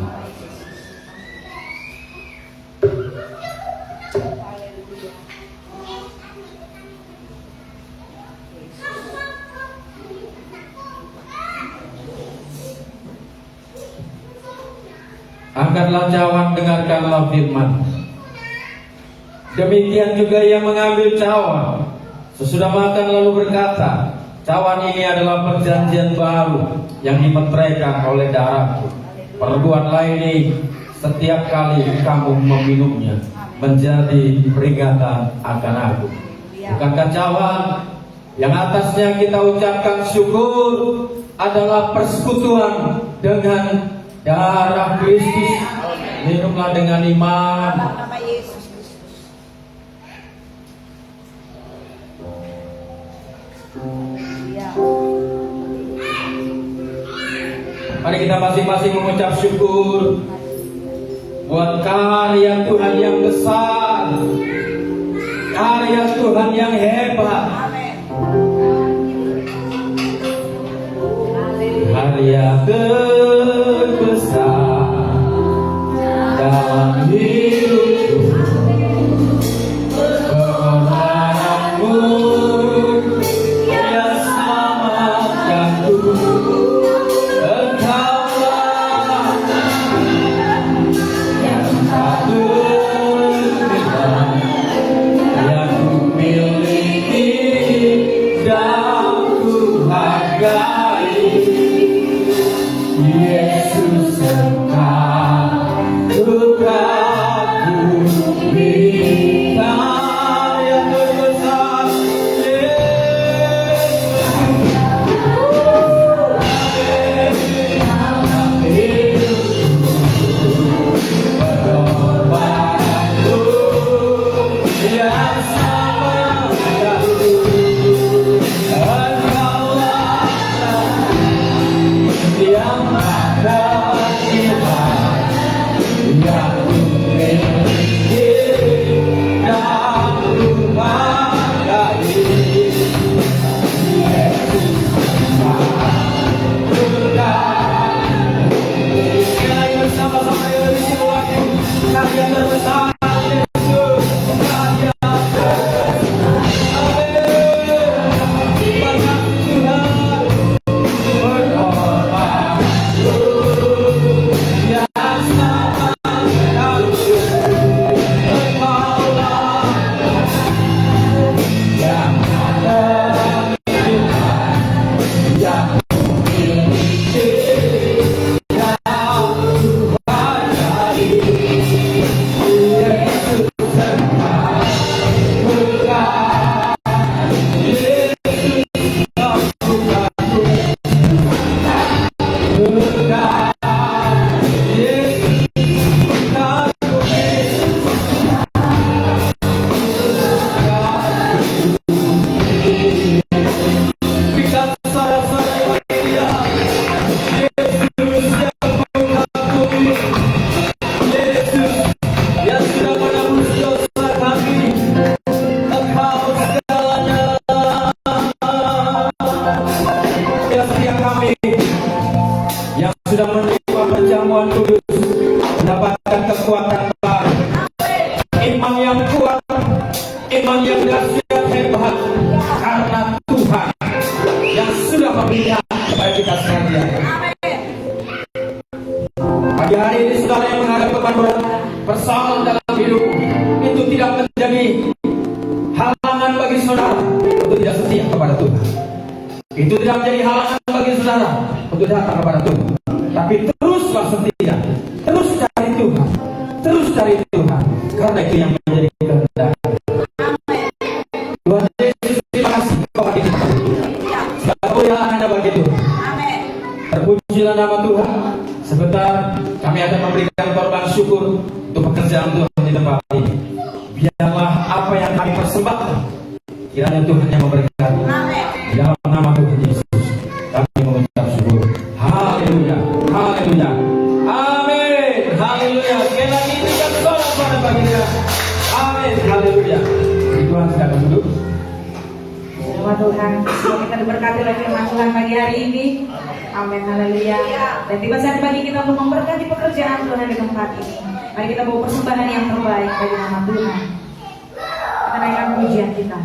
Angkatlah cawan, dengarkanlah firman. Demikian juga Ia mengambil cawan sesudah makan lalu berkata, cawan ini adalah perjanjian baru yang dimeteraikan oleh darahku. Perbuatlah ini setiap kali kamu meminumnya menjadi peringatan akan aku. Bukankah cawan yang atasnya kita ucapkan syukur adalah persekutuan dengan darah Kristus? Minumlah dengan iman. Mari kita masing-masing mengucap syukur buat karya Tuhan yang besar, karya Tuhan yang hebat, karya terbesar dalam hidupku. Kebenaran-Mu yang selamatkanku. Engkaulah yang tak berbeda, yang ku miliki dan ku hargai. Yesus Engkau Tuhanku, minta yang terbesar. Pengorbananmu yang sama dahulu. Engkaulah yang ada Tuhan, yang memiliki dan menghargai. Yesus Tuhan, bersama-sama yang bersilaturahmi, karya terbesar Yesus, karya terbesar. Amin. Banyak Tuhan. Yang sudah menerima perjamuan kudus mendapatkan kekuatan baru, iman yang kuat, iman yang dahsyat hebat, karena Tuhan yang sudah memberikan kepada kita sekalian. Pagi hari ini saudara yang menghadap kepada persoalan dalam hidup itu tidak menjadi Itu tidak menjadi halangan bagi saudara untuk datang kepada Tuhan. Tapi teruslah setia, terus cari Tuhan, terus cari Tuhan, karena itu yang menjadi kehendak. Tuhan Yesus, terima kasih kepada kita. Segala ada bagi Tuhan. Terpujilah nama Tuhan. Sebentar kami akan memberikan korban syukur untuk pekerjaan Tuhan di tempat ini. Biarlah apa yang kami persembahkan, kiranya Tuhan yang memberkati. Di dalam nama Tuhan Yesus kami mengucap syukur. Haleluya, haleluya, amin, haleluya. Sekali lagi berikan sorak pada pagi ini. Amin, haleluya. Tuhan silakan duduk. Nama Tuhan, semoga kita diberkati oleh firman Tuhan pagi hari ini. Amin, haleluya. Dan tiba saat bagi kita untuk memberkati pekerjaan Tuhan di tempat ini. Mari kita bawa persembahan yang terbaik bagi nama Tuhan. Kita naikkan pujian kita.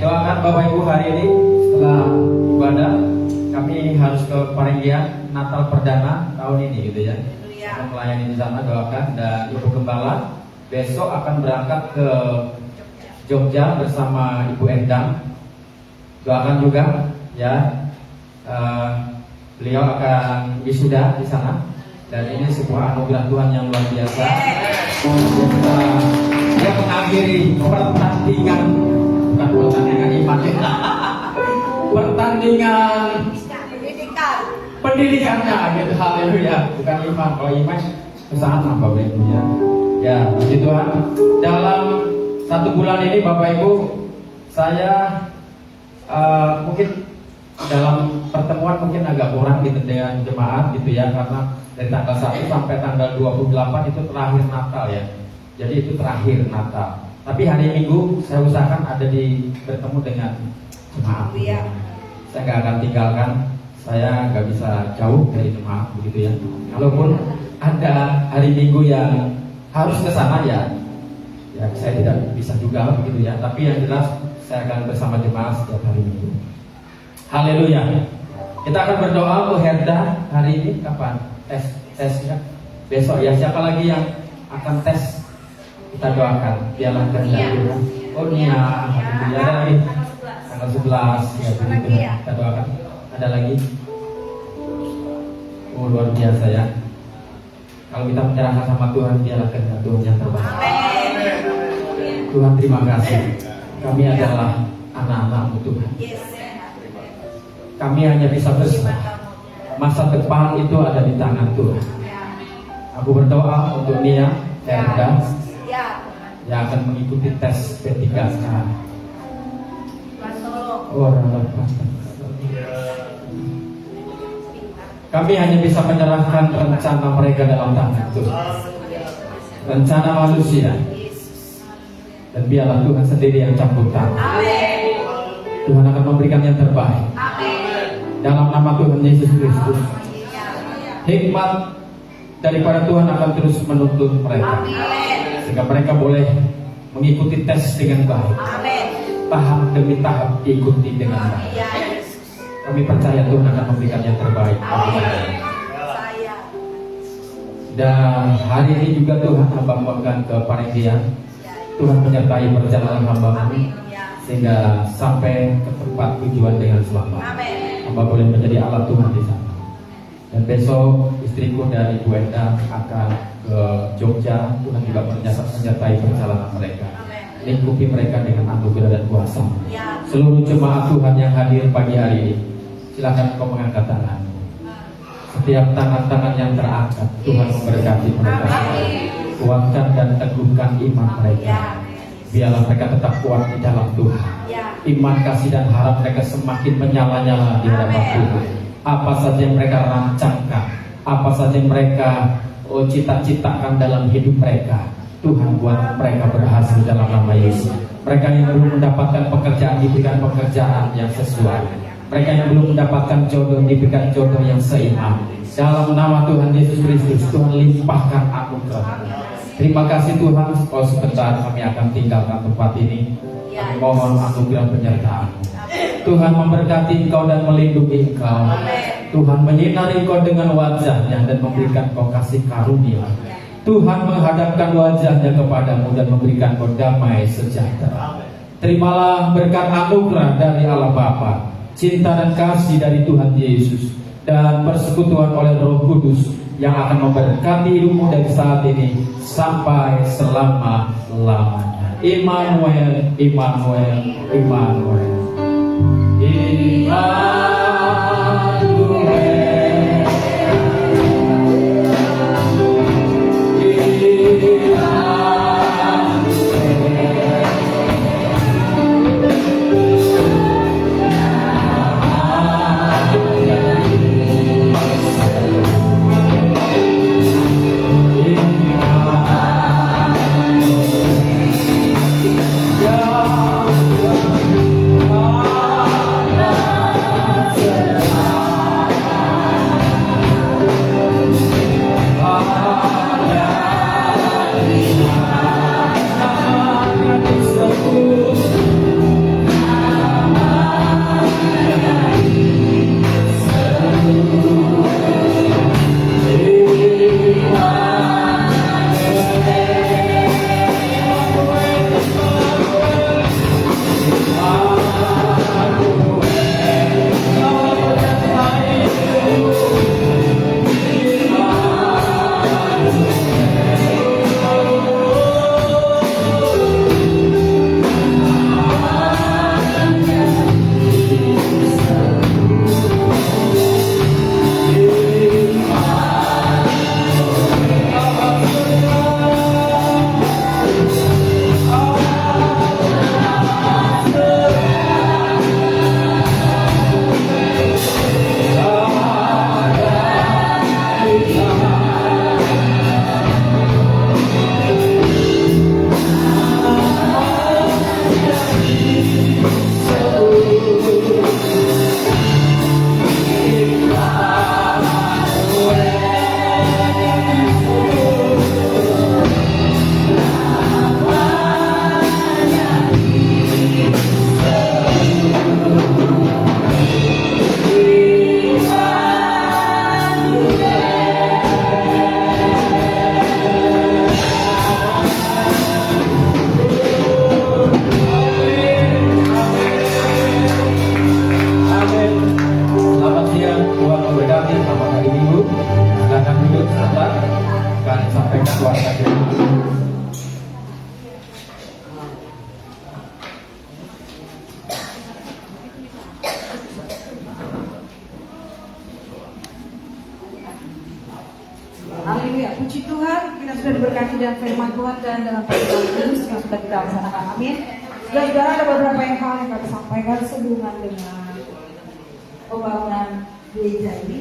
Doakan Bapak Ibu hari ini setelah ibadah kami harus ke Parenggian Natal Perdana tahun ini gitu ya. Untuk melayani di sana doakan, dan Ibu Gembala besok akan berangkat ke Jogja bersama Ibu Endang. Doakan juga ya, beliau akan wisuda di sana, dan ini sebuah anugerah Tuhan yang luar biasa. Dia mengakhiri pertandingan, bukan pertandingan iman ya, pertandingan pendidikannya gitu, haleluya. Bukan iman, kalau iman kesana Bapak Ibu ya. Ya, puji Tuhan. Dalam 1 bulan ini Bapak Ibu, saya mungkin dalam pertemuan mungkin agak kurang gitu dengan jemaat gitu ya, karena dari tanggal 1 sampai tanggal 28 itu terakhir Natal ya. Jadi itu terakhir Natal. Tapi hari Minggu saya usahakan ada bertemu dengan jemaat. Saya nggak akan tinggalkan, saya nggak bisa jauh dari jemaat begitu ya. Kalaupun ada hari Minggu yang harus ke sana ya saya tidak bisa juga begitu ya. Tapi yang jelas saya akan bersama jemaat setiap hari Minggu. Haleluya. Kita akan berdoa untuk Herda hari ini. Kapan? Tesnya besok ya. Siapa lagi yang akan tes? Kita doakan. Biarlah kehendak Tuhan. Oh Nia, haleluya. Ada lagi tanggal 11 ya begitu. Kita doakan. Ada lagi? Oh luar biasa ya. Kalau kita menyerahkan sama Tuhan, biarlah kehendak Tuhan yang terbaik. Tuhan terima kasih. Kami adalah anak-anak-Mu Tuhan. Kami hanya bisa berserah. Masa depan itu ada di tangan Tuhan. Aku berdoa untuk Nia, Herda yang akan mengikuti tes P3K. Kami hanya bisa menyerahkan rencana mereka dalam tangan Tuhan. Rencana manusia. Dan biarlah Tuhan sendiri yang campur tangan. Tuhan akan memberikan yang terbaik. Dalam nama Tuhan Yesus Kristus. Hikmat daripada Tuhan akan terus menuntun mereka. Sehingga mereka boleh mengikuti tes dengan baik. Tahap demi tahap diikuti dengan baik. Kami percaya Tuhan akan memberikan yang terbaik. Dan hari ini juga Tuhan hamba akan ke Panitia. Tuhan menyertai perjalanan hamba-Mu sehingga sampai ke tempat tujuan dengan selamat. Hamba boleh menjadi alat Tuhan di sana. Dan besok istriku dan Ibu Enda akan ke Jogja. Tuhan juga menyertai perjalanan mereka. Lingkupi mereka dengan anugerah dan kuasa. Seluruh jemaat Tuhan yang hadir pagi hari ini, silakan kau mengangkat tanganmu. Setiap tangan-tangan yang terangkat, Tuhan memberkati mereka. Kuatkan dan teguhkan iman mereka. Biarlah mereka tetap kuat di dalam Tuhan. Iman, kasih dan harap mereka semakin menyala-nyala di hadapan Tuhan. Apa saja yang mereka rancangkan, apa saja yang mereka cita-citakan dalam hidup mereka, Tuhan buat mereka berhasil dalam nama Yesus. Mereka yang belum mendapatkan pekerjaan diberikan pekerjaan yang sesuai. Mereka yang belum mendapatkan jodoh diberikan jodoh yang seimbang. Dalam nama Tuhan Yesus Kristus, Tuhan limpahkan anugerah. Terima kasih Tuhan. Kalau sebentar kami akan tinggalkan tempat ini, kami mohon anugerah penyertaan. Tuhan memberkati engkau dan melindungi engkau. Tuhan menyinari engkau dengan wajahnya dan memberikan engkau kasih karunia. Tuhan menghadapkan wajahnya kepadamu dan memberikan engkau damai sejahtera. Terimalah berkat anugerah dari Allah Bapa, cinta dan kasih dari Tuhan Yesus, dan persekutuan oleh Roh Kudus yang akan memberkati hidupmu dari saat ini sampai selama-lamanya. Immanuel, Immanuel, Immanuel. Immanuel. sudah diberkati dengan firman Tuhan dan dengan pengetahuan Kudus yang sudah kita laksanakan. Amin. Saudara, ada beberapa hal yang kami sampaikan sehubungan dengan pembangunan gereja ini.